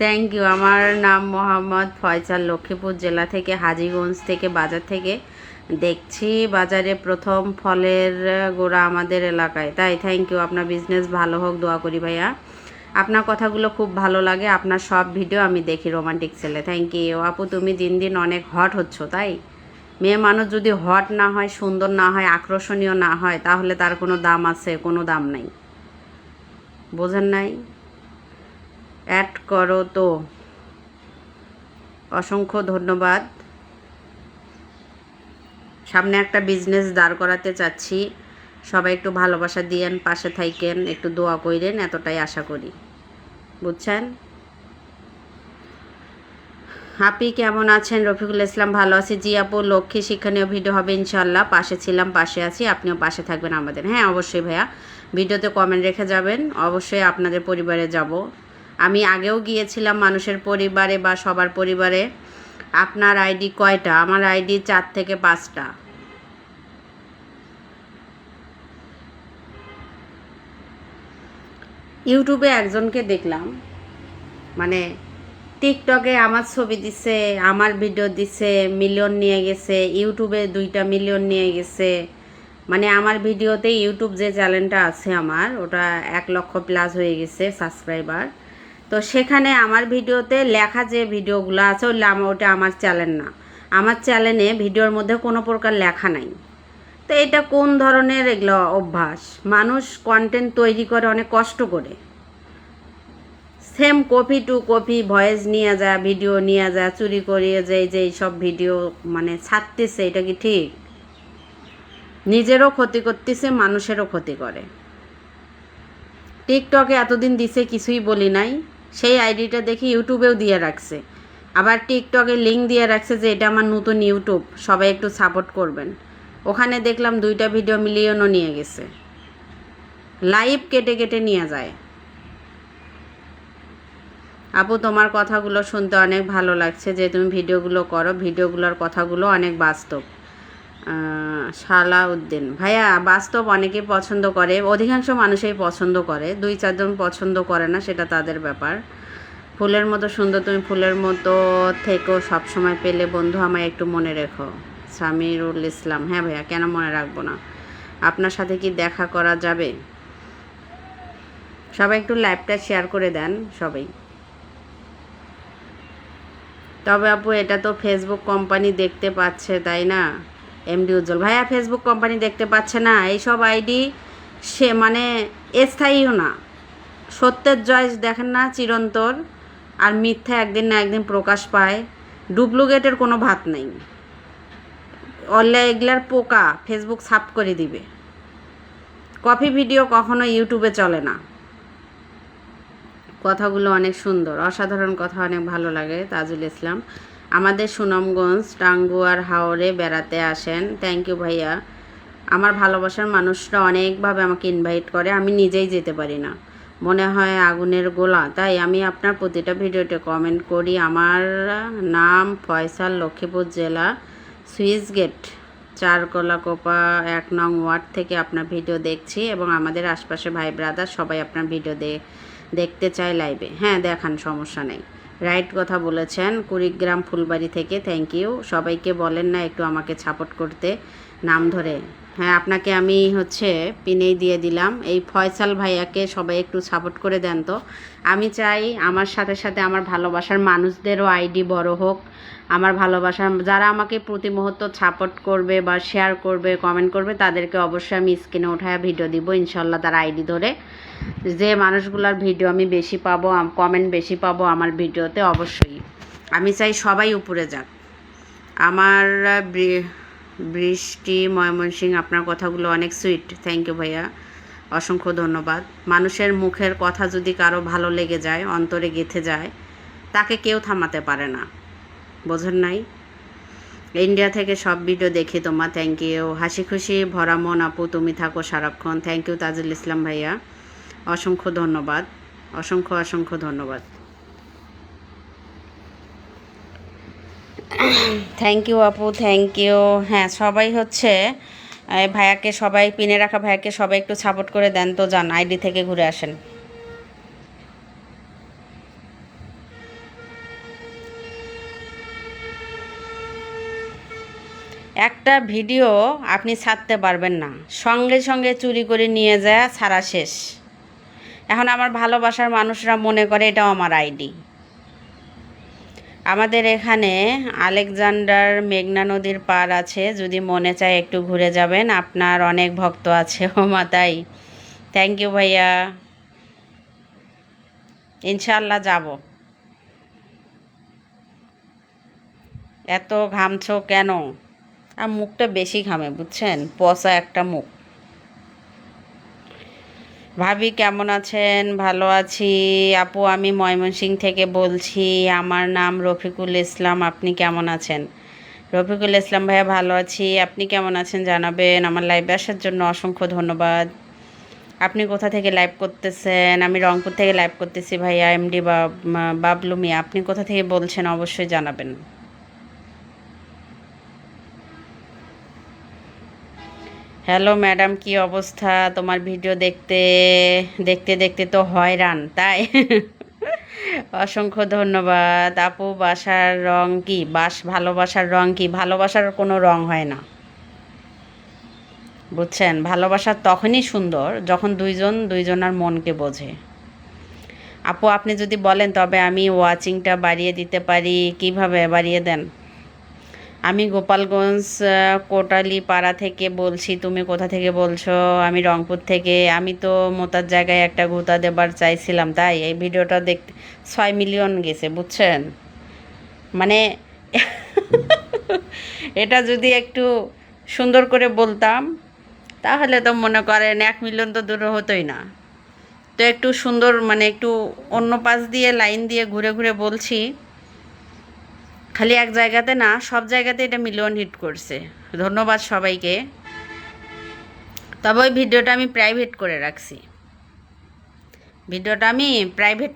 Thank you. আমার নাম মোহাম্মদ ফয়সাল, লক্ষ্মীপুর জেলা থেকে, হাজীগঞ্জ থেকে, বাজার থেকে দেখছি। বাজারে প্রথম ফলের গোড়া আমাদের এলাকায়, তাই? Thank you. আপনার বিজনেস ভালো হোক, দোয়া করি ভাইয়া। আপনার কথাগুলো খুব ভালো লাগে, আপনার সব ভিডিও আমি দেখি, রোমান্টিক ছেলে। থ্যাংক ইউ আপু। তুমি দিন দিন অনেক হট হচ্ছ, তাই? মেয়ে মানুষ যদি হট না হয়, সুন্দর না হয়, আকর্ষণীয় না হয়, তাহলে তার কোনো দাম আছে? কোনো দাম নাই, বোঝেন নাই? অ্যাড করো তো, অসংখ্য ধন্যবাদ। সামনে একটা বিজনেস দাঁড় করাতে চাচ্ছি, সবাই একটু ভালোবাসা দিয়েন, পাশে থাকেন, একটু দোয়া কইরেন, এতটাই আশা করি, বুঝছেন? আপনি কেমন আছেন? রফিকুল ইসলাম, ভালো আছি জি আপু। লক্ষ্মী শিক্ষণীয় ভিডিও হবে ইনশাল্লাহ, পাশে ছিলাম, পাশে আছি, আপনিও পাশে থাকবেন আমাদের। হ্যাঁ অবশ্যই ভাইয়া, ভিডিওতে কমেন্ট রেখে যাবেন, অবশ্যই আপনাদের পরিবারে যাব। আমি আগেও গিয়েছিলাম মানুষের পরিবারে বা সবার পরিবারে। আপনার আইডি কয়টা? আমার আইডি 4 থেকে 5টা। ইউটিউবে একজনকে দেখলাম, মানে টিকটকে আমার ছবি দিছে, আমার ভিডিও দিছে, মিলিয়ন নিয়ে গেছে, ইউটিউবে 2টা মিলিয়ন নিয়ে গেছে। মানে আমার ভিডিওতে ইউটিউব যে চ্যানেলটা আছে আমার, ওটা 1 লক্ষ প্লাস হয়ে গেছে সাবস্ক্রাইবার। তো সেখানে আমার ভিডিওতে লেখা যে ভিডিওগুলো আছে ওটা আমার চ্যানেল না। আমার চ্যানেলে ভিডিওর মধ্যে কোনো প্রকার লেখা নাই। তো এটা কোন ধরনের এগুলো অভ্যাস? মানুষ কন্টেন্ট তৈরি করে অনেক কষ্ট করে, same copy to copy voice নিয়ে যায়, ভিডিও নিয়ে যায়, চুরি করিয়ে যায়, যে সব ভিডিও মানে ছাড়তেছে, এটা কি ঠিক? নিজেরও ক্ষতি করতেছে, মানুষেরও ক্ষতি করে। টিকটকে এতদিন দিছে কিছুই বলি নাই, সেই আইডিটা দেখি ইউটিউবেও দিয়ে রাখছে, আবার টিকটকে লিঙ্ক দিয়ে রাখছে যে এটা আমার নতুন ইউটিউব, সবাই একটু সাপোর্ট করবেন। ওখানে দেখলাম 2টা ভিডিও মিলিয়নও নিয়ে গেছে, লাইভ কেটে কেটে নিয়ে যায়। আপু, তোমার কথাগুলো শুনতে অনেক ভালো লাগছে যে তুমি ভিডিওগুলো করো, ভিডিওগুলোর কথাগুলো অনেক বাস্তব। সালাউদ্দিন ভাইয়া, বাস্তব অনেকেই পছন্দ করে, অধিকাংশ মানুষই পছন্দ করে, 2-4 জন পছন্দ করে না, সেটা তাদের ব্যাপার। ফুলের মতো সুন্দর তুমি, ফুলের মতো থেকো সবসময়, পেলে বন্ধু আমায় একটু মনে রেখো। সামিরুল ইসলাম, হ্যাঁ ভাইয়া, কেন মনে রাখবো না। আপনার সাথে কি দেখা করা যাবে? সবাই একটু লাইভটা শেয়ার করে দেন সবাই। তবে আপু, এটা তো ফেসবুক কোম্পানি দেখতে পাচ্ছে, তাই না? এমডি উজ্জ্বল ভাইয়া, ফেসবুক কোম্পানি দেখতে পাচ্ছে না, এইসব আইডি সে মানে স্থায়ীও না। সত্যের জয় দেখেন না, চিরন্তর, আর মিথ্যা একদিন না একদিন প্রকাশ পায়। ডুপ্লিকেটের কোনো ভাত নেই। এগুলার পোকা ফেসবুক সাফ করে দিবে। কপি ভিডিও কখনো ইউটিউবে চলে না। কথাগুলো অনেক সুন্দর, অসাধারণ কথা, অনেক ভালো লাগে। তাজুল ইসলাম, আমাদের সুনামগঞ্জ টাঙ্গুয়ার হাওরে বেড়াতে আসেন। থ্যাংক ইউ ভাইয়া। আমার ভালোবাসার মানুষরা অনেকভাবে আমাকে ইনভাইট করে, আমি নিজেই যেতে পারি না, মনে হয় আগুনের গোলা। তাই আমি আপনার প্রতিটা ভিডিওতে কমেন্ট করি। আমার নাম ফয়সাল, লক্ষ্মীপুর জেলা, সুইচ গেট, চারকলাকোপা 1 নং ওয়ার্ড থেকে আপনার ভিডিও দেখছি, এবং আমাদের আশপাশে ভাই ব্রাদার সবাই আপনার ভিডিও দেখতে চায় লাইভে। হ্যাঁ, দেখান, সমস্যা নেই। রাইট কথা বলেছেন। কুড়িগ্রাম ফুলবাড়ি থেকে, থ্যাংক ইউ। সবাইকে বলেন না একটু আমাকে সাপোর্ট করতে, নাম ধরে। হ্যাঁ, আপনাকে আমি পিনেই দিয়ে দিলাম। এই ফয়সাল ভাইয়াকে সবাই একটু সাপোর্ট করে দেন তো। আমি চাই আমার সাথে সাথে আমার ভালোবাসার মানুষদেরও আইডি বড় হোক। আমার ভালোবাসার যারা আমাকে প্রতি মুহূর্ত সাপোর্ট করবে বা শেয়ার করবে, কমেন্ট করবে, তাদেরকে অবশ্যই আমি স্ক্রিনে উঠায় ভিডিও দিব ইনশাল্লাহ, তার আইডি ধরে। যে মানুষগুলোর ভিডিও আমি বেশি পাবো, কমেন্ট বেশি পাবো আমার ভিডিওতে, অবশ্যই আমি চাই সবাই উপরে যাক। আমার বৃষ্টি ময়মনসিংহ, আপনার কথাগুলো অনেক সুইট। থ্যাংক ইউ ভাইয়া, অসংখ্য ধন্যবাদ। মানুষের মুখের কথা যদি কারো ভালো লেগে যায়, অন্তরে গেঁথে যায়, তাকে কেউ থামাতে পারে না, বোঝেন নাই? ইন্ডিয়া থেকে সব ভিডিও দেখি তোমার, থ্যাংক ইউ। হাসি খুশি ভরা মন আপু, তুমি থাকো সারাক্ষণ। থ্যাংক ইউ তাজুল ইসলাম ভাইয়া, অসংখ্য ধন্যবাদ, অসংখ্য অসংখ্য ধন্যবাদ। থ্যাংক ইউ আপু, থ্যাংক ইউ। হ্যাঁ, সবাই ভাইয়াকে, সবাই পিনে রাখা ভাইয়াকে সবাই একটু সাপোর্ট করে দেন তো, যান আইডি থেকে ঘুরে আসেন। একটা ভিডিও আপনি ছাড়তে পারবেন না, সঙ্গে সঙ্গে চুরি করে নিয়ে যায়, ছাড়া শেষ। এখন আমার ভালোবাসার মানুষরা মনে করে এটাও আমার আইডি। আমাদের এখানে আলেকজান্ডার মেঘনা নদীর পার আছে, যদি মনে চায় একটু ঘুরে যাবেন, আপনার অনেক ভক্ত আছে। ও মা, তাই? থ্যাংক ইউ ভাইয়া, ইনশাল্লাহ যাব। এত ঘামছো কেন? আর মুখটা বেশি ঘামে, বুঝছেন, পচা একটা মুখ। ভাবি কেমন আছেন? ভালো আছি আপু, আমি ময়মনসিংহ থেকে বলছি, আমার নাম রফিকুল ইসলাম। আপনি কেমন আছেন? রফিকুল ইসলাম ভাইয়া, ভালো আছি, আপনি কেমন আছেন জানাবেন। আমার লাইভে আসার জন্য অসংখ্য ধন্যবাদ। আপনি কোথা থেকে লাইভ করতেছেন? আমি রংপুর থেকে লাইভ করতেছি ভাইয়া। এমডি বাবলু মিয়া, আপনি কোথা থেকে বলছেন অবশ্যই জানাবেন। হ্যালো ম্যাডাম, কি অবস্থা? তোমার ভিডিও দেখতে দেখতে দেখতে তো হয়রান, তাই? অসংখ্য ধন্যবাদ আপু। বাসার রং কি? ভালোবাসার রং কি? ভালোবাসার কোনো রং হয় না, বুঝছেন? ভালোবাসা তখনই সুন্দর যখন দুইজনার মনকে বোঝে। আপু আপনি যদি বলেন তবে আমি ওয়াচিংটা বাড়িয়ে দিতে পারি। কিভাবে বাড়িয়ে দেন? আমি গোপালগঞ্জ কোটালীপাড়া থেকে বলছি। তুমি কোথা থেকে বলছো? আমি রংপুর থেকে। আমি তো মোতার জায়গায় একটা গুঁতা দেবার চাইছিলাম, তাই এই ভিডিওটা দেখতে 6 মিলিয়ন গেছে, বুঝছেন? মানে এটা যদি একটু সুন্দর করে বলতাম তাহলে তো মনে করেন 1 মিলিয়ন তো দূর হতোই না। তো একটু সুন্দর মানে একটু অন্য পাশ দিয়ে লাইন দিয়ে ঘুরে ঘুরে বলছি, খালি এক জায়গাতে না, সব জায়গাতে এটা মিলিয়ন হিট করছে। ধন্যবাদ সবাইকে। তবে ওই ভিডিওটা আমি প্রাইভেট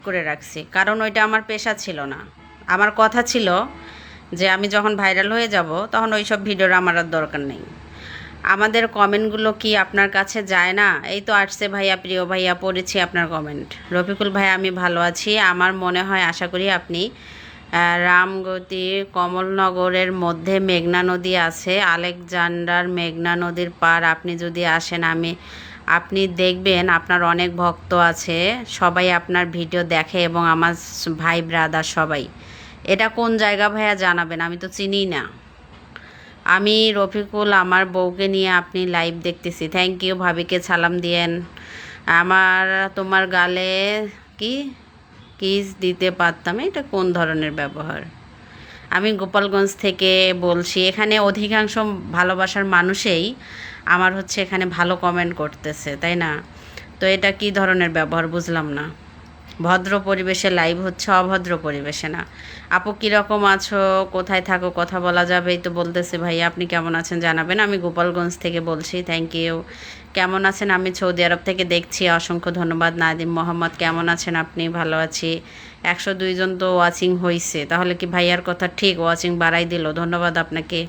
করে রাখছি। কারণ ওইটা আমার পেশা ছিল না। আমার কথা ছিল যে আমি যখন ভাইরাল হয়ে যাব তখন ওই সব ভিডিওর আমার আর দরকার নেই। আমাদের কমেন্টগুলো কি আপনার কাছে যায় না? এই তো আসছে ভাইয়া, প্রিয় ভাইয়া, পড়েছি আপনার কমেন্ট। রফিকুল ভাই, আমি ভালো আছি। আমার মনে হয়, আশা করি আপনি রামগতি কমলনগরের মধ্যে মেঘনা নদী আছে, আলেকজান্ডার মেঘনা নদীর পার। আপনি যদি আসেন আপনি দেখবেন আপনার অনেক ভক্ত আছে, সবাই আপনার ভিডিও দেখে এবং আমার ভাই ব্রাদার সবাই। এটা কোন জায়গা ভাইয়া জানাবেন? আমি তো চিনি না। আমি রফিকুল, আমার বউকে নিয়ে আপনি লাইভ দেখতেছি। Thank you. ভাবিকে সালাম দিয়েন। তোমার গালে কি কিস দিতে পারতাম। এটা কোন ধরনের ব্যবহার? আমি গোপালগঞ্জ থেকে বলছি। এখানে অধিকাংশ ভালোবাসার মানুষেই আমার হচ্ছে এখানে ভালো কমেন্ট করতেছে, তাই না? তো এটা কি ধরনের ব্যবহার বুঝলাম না। ভদ্র পরিবেশে লাইভ হচ্ছে, অভদ্র পরিবেশে না। আপু কীরকম আছো? কোথায় থাকো? কথা বলা যাবেই তো বলতেছে। ভাইয়া আপনি কেমন আছেন জানাবেন। আমি গোপালগঞ্জ থেকে বলছি। Thank you. কেমন আছেন? আমি সৌদি আরব থেকে দেখছি। অসংখ্য ধন্যবাদ। নাদিম মোহাম্মদ, কেমন আছেন আপনি? ভালো আছি। 102 জন তো ওয়াচিং হয়েছে, তাহলে কি ভাইয়ার কথা ঠিক? ওয়াচিং বাড়াই দিল। ধন্যবাদ আপনাকে।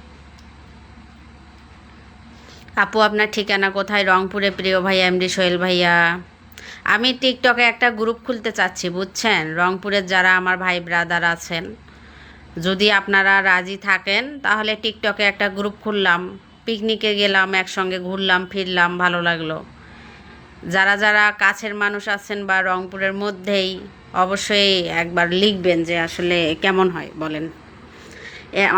আপু আপনার ঠিকানা কোথায়? রংপুরে, প্রিয় ভাইয়া এমডি সোহেল ভাইয়া। আমি টিকটকে একটা গ্রুপ খুলতে চাচ্ছি, বুঝছেন? রংপুরের যারা আমার ভাই ব্রাদার আছেন, যদি আপনারা রাজি থাকেন তাহলে টিকটকে একটা গ্রুপ খুললাম, পিকনিকে গেলাম, একসঙ্গে ঘুরলাম ফিরলাম, ভালো লাগলো। যারা যারা কাছের মানুষ আছেন বা রংপুরের মধ্যেই, অবশ্যই একবার লিখবেন যে আসলে কেমন হয় বলেন।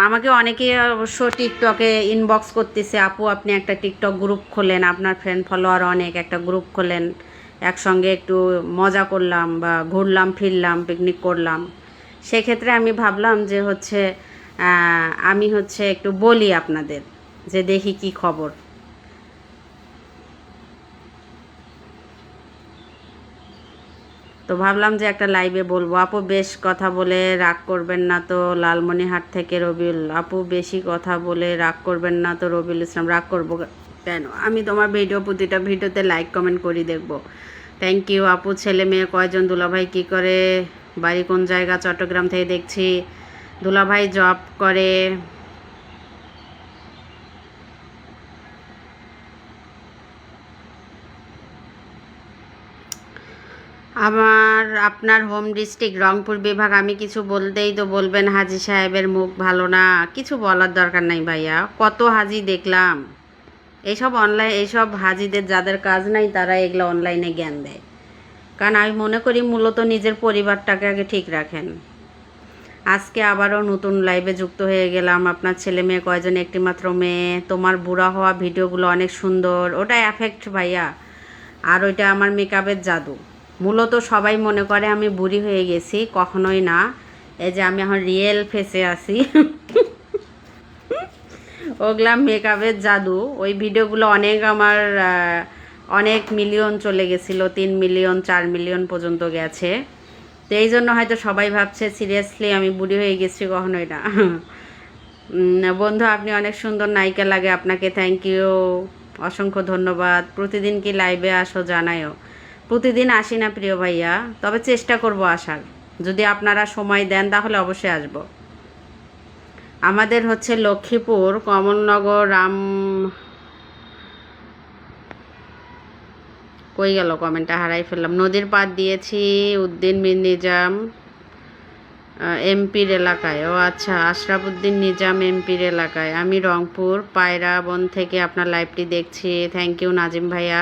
আমাকে অনেকে অবশ্য টিকটকে ইনবক্স করতেছে, আপু আপনি একটা টিকটক গ্রুপ খোলেন, আপনার ফ্রেন্ড ফলোয়ার অনেক, একটা গ্রুপ খোলেন, একসঙ্গে একটু মজা করলাম বা ঘুরলাম ফিরলাম, পিকনিক করলাম। সেক্ষেত্রে আমি ভাবলাম যে হচ্ছে আমি হচ্ছে একটু বলি আপনাদের যে দেখি কি খবর। তো ভাবলাম যে একটা লাইভে বলবো। আপু বেশ কথা বলে রাগ করবেন না তো? লালমনিহাট থেকে রবিউল। আপু বেশি কথা বলে রাগ করবেন না তো? রবিউল ইসলাম। রাগ করবো কেন? আমি তোমার প্রতিটা ভিডিওতে লাইক কমেন্ট করি, দেখবো। থ্যাংক ইউ আপু। ছেলে মেয়ে কয়জন? দুলাভাই কি করে? বাড়ি কোন জায়গা? চট্টগ্রাম থেকে দেখছি। দুলাভাই জব করে। আপনার হোম ডিস্ট্রিক্ট রংপুর বিভাগ। আমি কিছু বলতেই তো বলবেন হাজি সাহেবের মুখ ভালো না। কিছু বলার দরকার নাই ভাইয়া, কত হাজি দেখলাম। এইসব হাজিদের যাদের কাজ নাই তারা এগুলো অনলাইনে জ্ঞান দেয়। কারণ আমি মনে করি মূলত নিজের পরিবারটাকে আগে ঠিক রাখেন। আজকে আবারও নতুন লাইভে যুক্ত হয়ে গেলাম। আপনার ছেলে মেয়ে কয়জন? একটি মাত্র মেয়ে। তোমার বুড়া হওয়া ভিডিওগুলো অনেক সুন্দর। ওটা এফেক্ট ভাইয়া, আর ওইটা আমার মেকআপের জাদু। মূলত সবাই মনে করে আমি বুড়ি হয়ে গেছি, কখনোই না। এই যে আমি এখন রিয়েল ফেসে আছি। ওগুলা মেকআপের জাদু। ওই ভিডিওগুলো আমার অনেক মিলিয়ন চলে গেছিলো, 3 মিলিয়ন 4 মিলিয়ন পর্যন্ত গেছে। তো এই জন্য হয়তো সবাই ভাবছে সিরিয়াসলি আমি বুড়ি হয়ে গেছি, কখনোই না। বন্ধু আপনি অনেক সুন্দর নায়িকা লাগে আপনাকে। Thank you. অসংখ্য ধন্যবাদ। প্রতিদিন কি লাইভে আসো জানায়ও। প্রতিদিন আসি না প্রিয় ভাইয়া, তবে চেষ্টা করব আসার। যদি আপনারা সময় দেন তাহলে অবশ্যই আসব। আমাদের হচ্ছে লক্ষ্মীপুর কমলনগর কই গেল কমেন্টটা হারাই ফেললাম। নদীর পাড় দিয়েছি উদ্দিন বিন নিজাম এমপির এলাকায়। ও আচ্ছা, আশরাফুদ্দিন নিজাম এমপির এলাকায়। আমি রংপুর পায়রা বন থেকে আপনার লাইভটি দেখছি। থ্যাংক ইউ নাজিম ভাইয়া।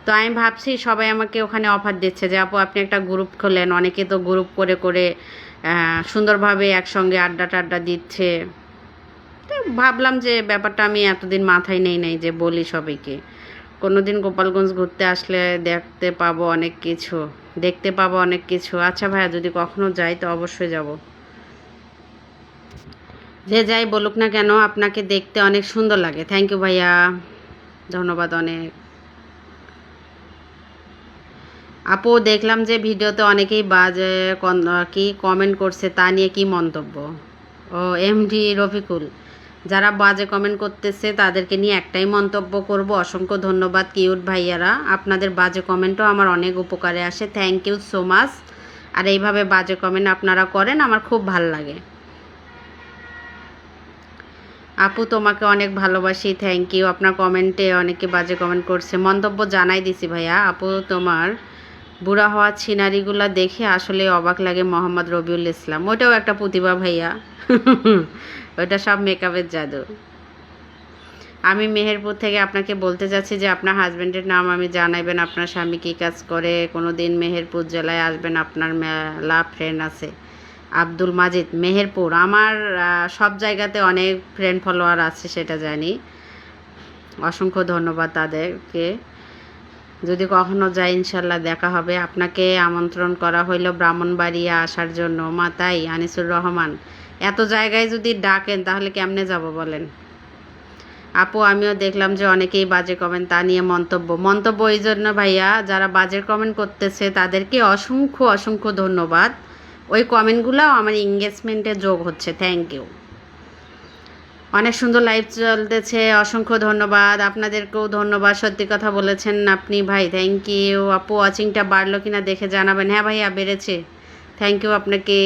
তো আমি ভাবছি সবাই আমাকে ওখানে অফার দিচ্ছে যে আপু আপনি একটা গ্রুপ খোলেন, অনেকে তো গ্রুপ করে করে সুন্দরভাবে একসঙ্গে আড্ডা টাড্ডা দিচ্ছে। তো ভাবলাম যে ব্যাপারটা আমি এতদিন মাথায় নেই নাই যে বলি সবাইকে। কোনো দিন গোপালগঞ্জ ঘুরতে আসলে দেখতে পাবো অনেক কিছু, দেখতে পাবো অনেক কিছু। আচ্ছা ভাইয়া, যদি কখনো যাই তো অবশ্যই যাব। যে যাই বলুক না কেন, আপনাকে দেখতে অনেক সুন্দর লাগে। থ্যাংক ইউ ভাইয়া, ধন্যবাদ অনেক। আপু দেখলাম যে ভিডিওতে অনেকেই বাজে কি কমেন্ট করছে, তা নিয়ে কি মন্তব্য? ও এমডি রফিকুল, যারা বাজে কমেন্ট করতেছে তাদেরকে নিয়ে একটাই মন্তব্য করব, অসংখ্য ধন্যবাদ কিউট ভাইয়ারা। আপনাদের বাজে কমেন্টও আমার অনেক উপকারে আসে। Thank you so much. আর এইভাবে বাজে কমেন্ট আপনারা করেন, আমার খুব ভাল লাগে। আপু তোমাকে অনেক ভালোবাসি। Thank you. আপনার কমেন্টে অনেকে বাজে কমেন্ট করছে, মন্তব্য জানাই দিছি ভাইয়া। আপু তোমার বুড়া হওয়া সিনারিগুলো দেখে আসলে অবাক লাগে। মোহাম্মদ রবিউল ইসলাম, ওইটাও একটা প্রতিভা ভাইয়া। ওইটা সব মেকআপের জাদু। আমি মেহেরপুর থেকে আপনাকে বলতে চাচ্ছি যে আপনার হাজব্যান্ডের নাম আমি জানাইবেন, আপনার স্বামী কী কাজ করে, কোনো দিন মেহেরপুর জেলায় আসবেন, আপনার মেলা ফ্রেন্ড আছে। আব্দুল মাজিদ, মেহেরপুর। আমার সব জায়গাতে অনেক ফ্রেন্ড ফলোয়ার আছে, সেটা জানি। অসংখ্য ধন্যবাদ তাদেরকে। যদি কখনো যাই ইনশাল্লাহ দেখা হবে। আপনাকে আমন্ত্রণ করা হইল ব্রাহ্মণবাড়িয়া আসার জন্য। মাতাই আনিসুর রহমান, এত জায়গায় যদি ডাকেন তাহলে কেমনে যাব বলেন? আপু আমিও দেখলাম যে অনেকেই বাজে কমেন্ট, তা নিয়ে মন্তব্য এই জন্য ভাইয়া, যারা বাজে কমেন্ট করতেছে তাদেরকে অসংখ্য অসংখ্য ধন্যবাদ। ওই কমেন্টগুলোও আমার এঙ্গেজমেন্টে যোগ হচ্ছে। Thank you. অনেক সুন্দর লাইভ চলতেছে, অসংখ্য ধন্যবাদ। আপনাদেরকেও ধন্যবাদ, সত্যি কথা বলেছেন আপনি ভাই। Thank you. আপু ওয়াচিংটা বাড়লো কিনা দেখে জানাবেন। হ্যাঁ ভাইয়া, বেড়েছে। থ্যাংক ইউ আপনাকে,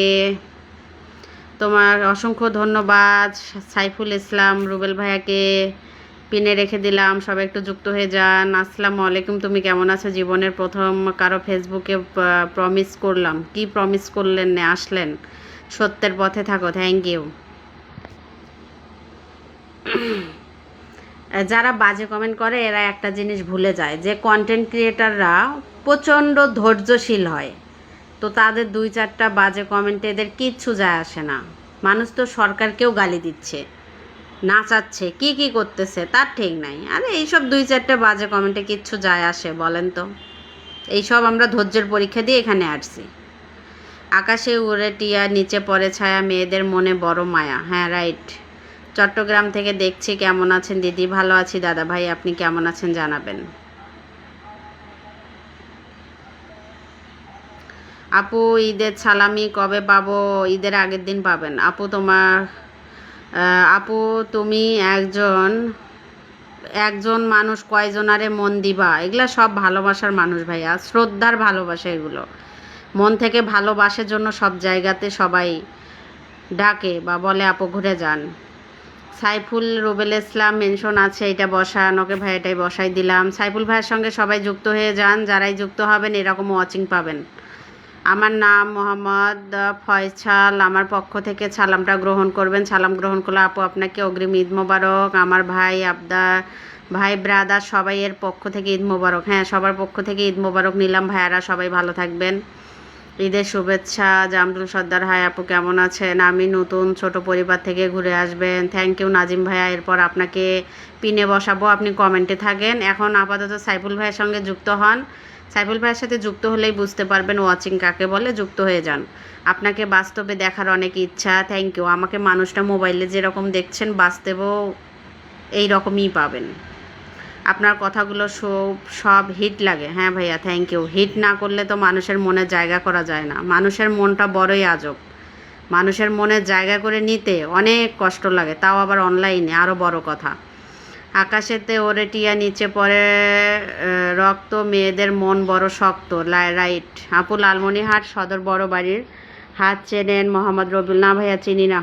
তোমার অসংখ্য ধন্যবাদ। সাইফুল ইসলাম রুবেল ভাইয়াকে পিনে রেখে দিলাম, সবাই একটু যুক্ত হয়ে যান। আসসালামু আলাইকুম, তুমি কেমন আছো? জীবনের প্রথম কারো ফেসবুকে প্রমিস করলাম। কি প্রমিস করলেন? আসলেন, সত্যের পথে থাকো। Thank you. যারা বাজে কমেন্ট করে এরা একটা জিনিস ভুলে যায় যে কন্টেন্ট ক্রিয়েটাররা প্রচণ্ড ধৈর্যশীল হয়। তো তাদের 2-4টা বাজে কমেন্টে এদের কিচ্ছু যায় আসে না। মানুষ তো সরকারকেও গালি দিচ্ছে, নাচাচ্ছে, কি করতেছে তার ঠিক নাই। আরে এইসব 2-4টা বাজে কমেন্টে কিচ্ছু যায় আসে বলেন তো? এইসব আমরা ধৈর্যের পরীক্ষা দিয়ে এখানে আসছি। আকাশে উড়ে টিয়া, নিচে পড়ে ছায়া, মেয়েদের মনে বড় মায়া। হ্যাঁ রাইট। চট্টগ্রাম থেকে দেখছি। কেমন আছেন দিদি? ভালো আছি দাদা ভাই, আপনি কেমন আছেন জানাবেন। আপু ঈদের সালামি কবে পাবো? ঈদের আগের দিন পাবেন। আপু আপু তুমি একজন মানুষ কয়জনারে মন দিবা? এগুলা সব ভালোবাসার মানুষ ভাইয়া, শ্রদ্ধার ভালোবাসা এগুলো। মন থেকে ভালোবাসার জন্য সব জায়গাতে সবাই ডাকে বা বলে আপু ঘুরে যান। সাইফুল রুবেল ইসলাম মেনশন আছে, এটা বসান। ওকে ভাই, এটাই বসাই দিলাম। সাইফুল ভাইয়ের সঙ্গে সবাই যুক্ত হয়ে যান, যারাই যুক্ত হবেন এরকম ওয়াচিং পাবেন। আমার নাম মোহাম্মদ ফয়সাল, আমার পক্ষ থেকে সালামটা গ্রহণ করবেন। সালাম গ্রহণ করলে আপু আপনাকে অগ্রিম ঈদ মোবারক। আমার ভাই ব্রাদার সবাই এর পক্ষ থেকে ঈদ মোবারক। হ্যাঁ, সবার পক্ষ থেকে ঈদ মোবারক নিলাম। ভাইয়ারা সবাই ভালো থাকবেন, ঈদের শুভেচ্ছা। জামরুল সর্দার, হাই আপু কেমন আছেন? আমি নতুন, ছোট পরিবার থেকে ঘুরে আসবেন। থ্যাংক ইউ নাজিম ভাইয়া। এরপর আপনাকে পিনে বসাবো, আপনি কমেন্টে থাকেন। এখন আপাতত সাইফুল ভাইয়ের সঙ্গে যুক্ত হন। সাইফুল ভাইয়ের সাথে যুক্ত হলেই বুঝতে পারবেন ওয়াচিং কাকে বলে। যুক্ত হয়ে যান, আপনাকে বাস্তবে দেখার অনেক ইচ্ছা। Thank you. আমাকে মানুষটা মোবাইলে যেরকম দেখছেন বাস্তবেও এই রকমই পাবেন। আপনার কথাগুলো সব হিট লাগে। হ্যাঁ ভাইয়া, থ্যাংক ইউ। হিট না করলে তো মানুষের মনে জায়গা করা যায় না। মানুষের মনটা বড়ই আজব। মানুষের মনে জায়গা করে নিতে অনেক কষ্ট লাগে, তাও আবার অনলাইনে, আরও বড় কথা। আকাশেতে ওরে টিয়া নিচে পড়ে রক্ত, মেয়েদের মন বড় শক্ত। রাইট আপু, লালমনিরহাট সদর বড় বাড়ির হাত চেনেন মোহাম্মদ রবিউল? না ভাইয়া, চিনি না।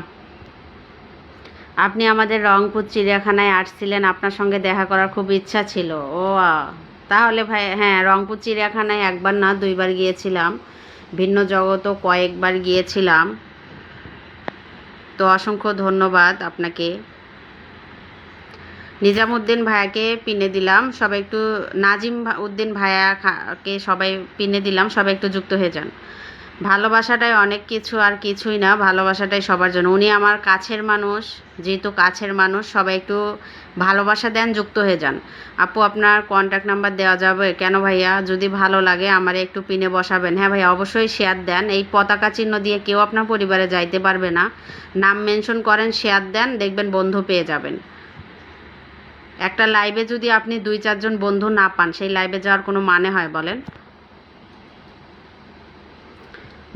আপনি আমাদের রংপুর চিড়িয়াখানায় আসছিলেন, আপনার সঙ্গে দেখা করার খুব ইচ্ছা ছিল। ও তাহলে ভাই, হ্যাঁ, রংপুর চিড়িয়াখানায় একবার না 2বার গিয়েছিলাম, ভিন্ন জগতও কয়েকবার গিয়েছিলাম। তো অসংখ্য ধন্যবাদ আপনাকে। নিজামুদ্দিন ভাইয়াকে পিনে দিলাম, সবাই একটু উদ্দিন ভাইয়াকে সবাই পিনে দিলাম, সবাই একটু যুক্ত হয়ে যান। ভালোবাসাটাই অনেক কিছু, আর কিছুই না, ভালোবাসাটাই সবার জন্য। উনি আমার কাছের মানুষ, যেহেতু কাছের মানুষ, সবাই একটু ভালোবাসা দেন, যুক্ত হয়ে যান। আপু, আপনার কন্ট্যাক্ট নাম্বার দেওয়া যাবে? কেন ভাইয়া, যদি ভালো লাগে আমারে একটু পিনে বসাবেন। হ্যাঁ ভাইয়া, অবশ্যই শেয়ার দেন। এই পতাকা চিহ্ন দিয়ে কেউ আপনার পরিবারে যাইতে পারবে না। নাম মেনশন করেন, শেয়ার দেন, দেখবেন বন্ধু পেয়ে যাবেন। একটা লাইভে যদি আপনি 2-4 জন বন্ধু না পান, সেই লাইভে যাওয়ার কোনো মানে হয় বলেন?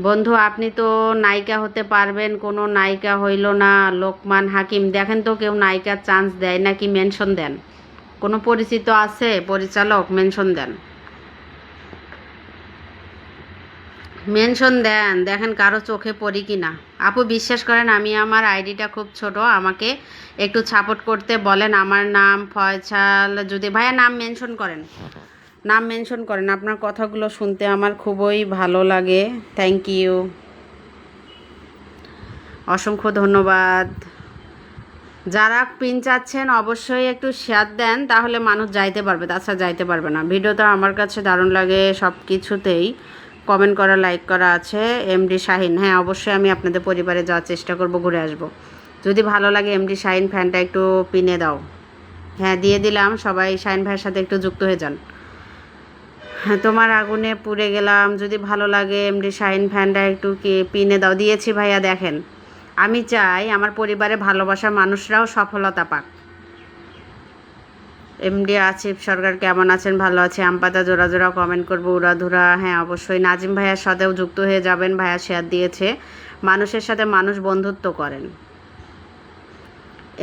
বন্ধু, আপনি তো নায়িকা হতে পারবেন, কোনো নায়িকা হইল না। লোকমান হাকিম, দেখেন তো কেউ নায়িকার চান্স দেয় নাকি? মেনশন দেন। কোনো পরিচিত আছে পরিচালক? মেনশন দেন, মেনশন দেন, দেখেন কারো চোখে পড়ি কি না। আপু, বিশ্বাস করেন আমি, আমার আইডিটা খুব ছোট, আমাকে একটু সাপোর্ট করতে বলেন। আমার নাম ফয়সাল। যদি ভাইয়া নাম মেনশন করেন, নাম মেনশন করেন। আপনার কথাগুলো শুনতে আমার খুবই ভালো লাগে। থ্যাংক ইউ, অসংখ্য ধন্যবাদ। যারা পিন চাচ্ছেন অবশ্যই একটু শেয়ার দেন, তাহলে মানুষ যাইতে পারবে, তাছাড়া যাইতে পারবে না। ভিডিওটা আমার কাছে দারুণ লাগে, সব কিছুতেই কমেন্ট করা, লাইক করা আছে। এমডি শাহিন, হ্যাঁ অবশ্যই আমি আপনাদের পরিবারে যাওয়ার চেষ্টা করব, ঘুরে আসব। যদি ভালো লাগে এমডি শাহিন ফ্যানটা একটু পিনে দাও। হ্যাঁ, দিয়ে দিলাম। সবাই শাহিন ভাইয়ের সাথে একটু যুক্ত হয়ে যান। হ্যাঁ, তোমার আগুনে পুড়ে গেলাম, যদি ভালো লাগে এমডি শাহিন ফ্যানটা একটু কি পিনে দাও। দিয়েছি ভাইয়া। দেখেন, আমি চাই আমার পরিবারে ভালোবাসার মানুষরাও সফলতা পাক। এমডি আসিফ সরকার, কেমন আছেন? ভালো আছে। আমপাতা জোড়া জোড়া কমেন্ট করবো, উড়াধুরা। হ্যাঁ অবশ্যই। নাজিম ভাইয়ার সাথেও যুক্ত হয়ে যাবেন, ভাইয়া শেয়ার দিয়েছে। মানুষের সাথে মানুষ বন্ধুত্ব করেন।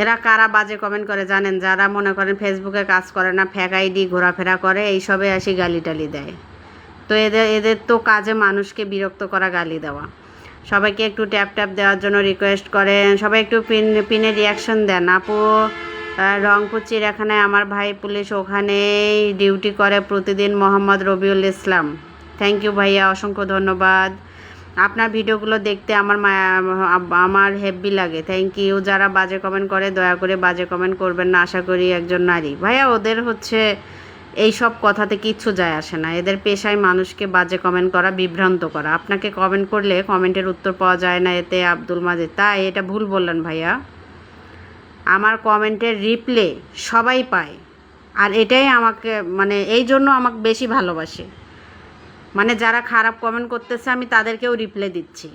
এরা কারা বাজে কমেন্ট করে জানেন? যারা মনে করেন ফেসবুকে কাজ করে না, ফ্যাক আইডি ঘোরাফেরা করে, এইসবে আসি গালি টালি দেয়। তো এদের তো কাজে মানুষকে বিরক্ত করা, গালি দেওয়া। সবাইকে একটু ট্যাপ ট্যাপ দেওয়ার জন্য রিকোয়েস্ট করেন, সবাই একটু পিনে রিয়াকশন দেন। আপু, রংপুর চিড়িয়াখানায় আমার ভাই পুলিশ, ওখানেই ডিউটি করে প্রতিদিন, মোহাম্মদ রবিউল ইসলাম। থ্যাংক ইউ ভাইয়া, অসংখ্য ধন্যবাদ। আপনার ভিডিওগুলো দেখতে আমার হেব্বি লাগে। Thank you. যারা বাজে কমেন্ট করে দয়া করে বাজে কমেন্ট করবেন না, আশা করি একজন নারী। ভাইয়া, ওদের হচ্ছে এই সব কথাতে কিচ্ছু যায় আসে না। এদের পেশায় মানুষকে বাজে কমেন্ট করা, বিভ্রান্ত করা। আপনাকে কমেন্ট করলে কমেন্টের উত্তর পাওয়া যায় না, এতে আব্দুল মাজেদ। তাই এটা ভুল বললেন ভাইয়া। আমার কমেন্টের রিপ্লে সবাই পায়, আর এটাই আমাকে, মানে এই জন্য আমাকে বেশি ভালোবাসে। মানে যারা খারাপ কমেন্ট করতেছে আমি তাদেরকেও রিপ্লাই দিচ্ছি।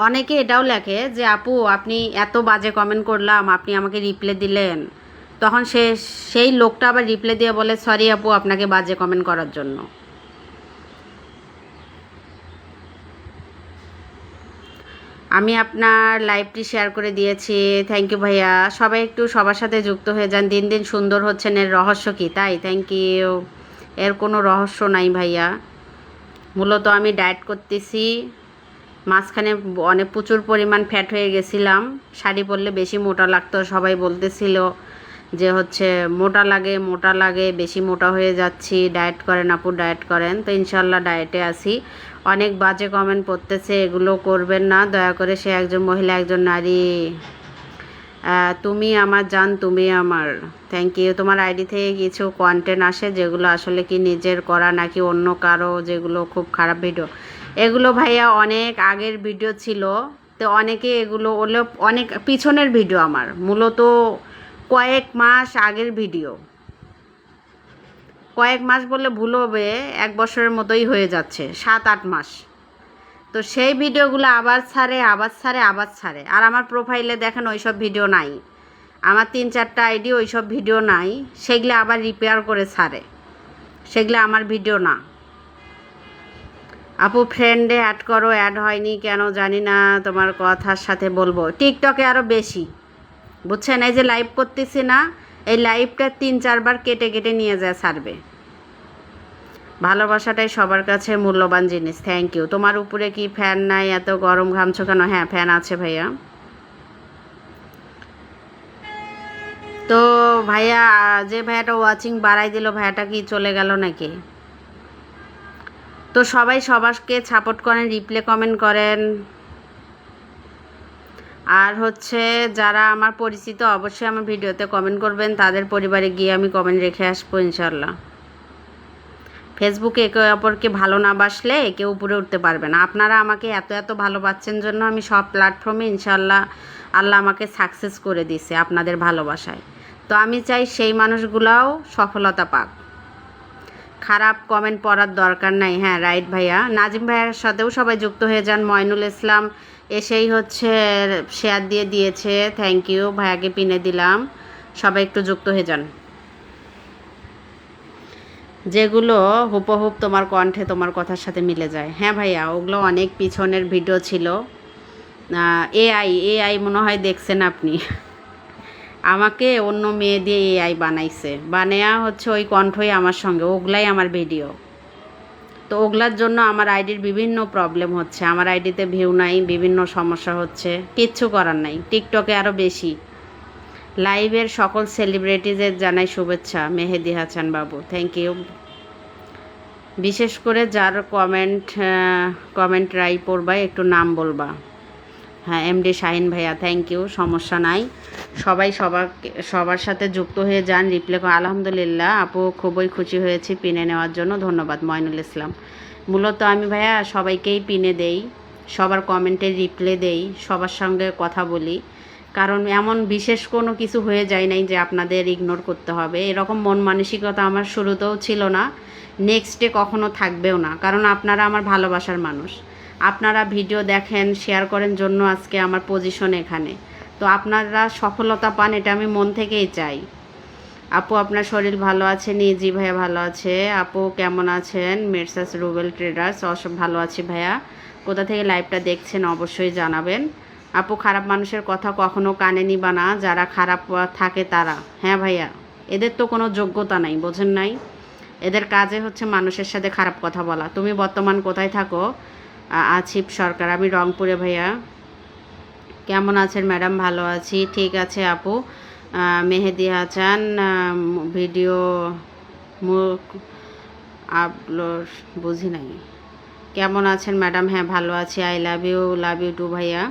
অনেকে এটাও লেখে যে আপু, আপনি এত বাজে কমেন্ট করলাম, আপনি আমাকে রিপ্লাই দিলেন। তখন সেই লোকটা আবার রিপ্লাই দিয়ে বলে, সরি আপু, আপনাকে বাজে কমেন্ট করার জন্য। আমি আপনার লাইভটি শেয়ার করে দিয়েছি। থ্যাংক ইউ ভাইয়া। সবাই একটু সবার সাথে যুক্ত হয়ে যান। দিন দিন সুন্দর হচ্ছেন, এর রহস্য কী? তাই থ্যাংক ইউ। এর কোনো রহস্য নাই ভাইয়া। মূলত আমি ডায়েট করতেছি। মাঝখানে অনেক প্রচুর পরিমাণ ফ্যাট হয়ে গেছিলাম, শাড়ি পরলে বেশি মোটা লাগতো, সবাই বলতেছিল যে হচ্ছে মোটা লাগে, বেশি মোটা হয়ে যাচ্ছি, ডায়েট করেন আপু, ডায়েট করেন। তো ইনশাল্লাহ ডায়েটে আছি। অনেক বাজে কমেন্ট পড়তেছে, এগুলো করবেন না দয়া করে। সে একজন মহিলা, একজন নারী। তুমি আমার জান, তুমি আমার। Thank you. তোমার আইডি থেকে কিছু কন্টেন্ট আসে যেগুলো আসলে কি নিজের করা নাকি অন্য কারো, যেগুলো খুব খারাপ ভিডিও? এগুলো ভাইয়া অনেক আগের ভিডিও ছিল। তো অনেকে এগুলো হলো অনেক পিছনের ভিডিও, আমার মূলত কয়েক মাস আগের ভিডিও। কয়েক মাস বললে ভুল হবে, 1 বছরের মতোই হয়ে যাচ্ছে, 7-8 মাস। তো সেই ভিডিওগুলো আবার ছাড়ে, আর আমার প্রোফাইলে দেখেন ওইসব ভিডিও নাই। আমার 3-4টা আইডি ওইসব ভিডিও নাই, সেগুলো আবার রিপেয়ার করে ছাড়ে, সেগুলো আমার ভিডিও না। আপু, ফ্রেন্ডে অ্যাড করো, অ্যাড হয়নি কেন জানি না, তোমার কথার সাথে বলবো। টিকটকে আরও বেশি, বুঝছেন? এই যে লাইভ করতেছি না, এই লাইভটা 3-4 বার কেটে কেটে নিয়ে যায় ছাড়বে। ভালোবাসাটাই সবার কাছে মূল্যবান জিনিস। Thank you. তোমার উপরে কি ফ্যান নাই? এত গরম ঘামছো কেন? হ্যাঁ, ফ্যান আছে ভাইয়া। তো ভাইয়া, যে ভাইয়াটা ওয়াচিং বাড়াই দিল, ভাইয়াটা কি চলে গেল নাকি? তো সবাই সবাইকে সাপোর্ট করেন, রিপ্লে কমেন্ট করেন। আর হচ্ছে যারা আমার পরিচিত অবশ্যই আমার ভিডিওতে কমেন্ট করবেন, তাদের পরিবারে গিয়ে আমি কমেন্ট রেখে আসবো ইনশাল্লাহ। ফেসবুকে একে অপরকে ভালো না বাসলে কেউ উপরে উঠতে পারবে না। আপনারা আমাকে এত এত ভালোবাসছেন জন্য আমি সব প্ল্যাটফর্মে ইনশাল্লাহ আল্লাহ আমাকে সাকসেস করে দিছে আপনাদের ভালোবাসায়। তো আমি চাই সেই মানুষগুলাও সফলতা পাক। খারাপ কমেন্ট পড়ার দরকার নাই। হ্যাঁ, রাইট ভাইয়া। নাজিম ভাইয়ার সাথেও সবাই যুক্ত হয়ে যান। ময়নুল ইসলাম এসেই হচ্ছে শেয়ার দিয়ে দিয়েছে, থ্যাংক ইউ। ভাইয়াকে পিনে দিলাম, সবাই একটু যুক্ত হয়ে যান। যেগুলো হুবহুব তোমার কণ্ঠে তোমার কথার সাথে মিলে যায়। হ্যাঁ ভাইয়া, ওগুলো অনেক পিছনের ভিডিও ছিল। এআই মনে হয় দেখছেন আপনি। আমাকে অন্য মেয়ে দিয়ে এআই বানাইছে, বানায়া হচ্ছে ওই কণ্ঠই আমার সঙ্গে, ওগুলাই আমার ভিডিও। তো ওগুলার জন্য আমার আইডির বিভিন্ন প্রবলেম হচ্ছে, আমার আইডিতে ভিউ নাই, বিভিন্ন সমস্যা হচ্ছে, কিচ্ছু করার নাই। টিকটকে আরও বেশি। লাইভের সকল সেলিব্রিটিজের জানাই শুভেচ্ছা। মেহেদি হাসান বাবু, থ্যাংক ইউ। বিশেষ করে যার কমেন্ট রাই পড়বা একটু নাম বলবা। হ্যাঁ, এমডি শাহিন ভাইয়া, থ্যাংক ইউ। সমস্যা নাই, সবাই সবার সাথে যুক্ত হয়ে যান, রিপ্লে। আলহামদুলিল্লাহ আপু, খুবই খুশি হয়েছি পিনে নেওয়ার জন্য, ধন্যবাদ। ময়নুল ইসলাম, মূলত আমি ভাইয়া সবাইকেই পিনে দেই, সবার কমেন্টে রিপ্লে দেই, সবার সঙ্গে কথা বলি। কারণ এমন বিশেষ কোনো কিছু হয়ে যায় নাই যে আপনাদের ইগনোর করতে হবে, এরকম মন মানসিকতা আমার শুরুতেও ছিল না, নেক্সটে কখনো থাকবেও না। কারণ আপনারা আমার ভালোবাসার মানুষ, আপনারা ভিডিও দেখেন, শেয়ার করেন জন্য আজকে আমার পজিশন এখানে। তো আপনারা সফলতা পান, এটা আমি মন থেকেই চাই। আপু, আপনার শরীর ভালো আছে? জি ভাইয়া ভালো আছে। আপু কেমন আছেন? মেরসাস রুবেল ট্রেডার্স, অসব ভালো আছি ভাইয়া। কোথা থেকে লাইভটা দেখছেন অবশ্যই জানাবেন। আপু, খারাপ মানুষের কথা কখনো কানে নিবা না, যারা খারাপ থাকে তারা। হ্যাঁ ভাইয়া, এদের তো কোনো যোগ্যতা নাই, বোঝেন নাই? এদের কাজে হচ্ছে মানুষের সাথে খারাপ কথা বলা। তুমি বর্তমান কোথায় থাকো? আছিফ সরকার, আমি রংপুরে ভাইয়া। কেমন আছেন ম্যাডাম? ভালো আছি। ঠিক আছে আপু। মেহেদি হাসান, ভিডিও আপলোড বুঝি নাই। কেমন আছেন ম্যাডাম? হ্যাঁ ভালো আছি। আই লাভ ইউ টু ভাইয়া।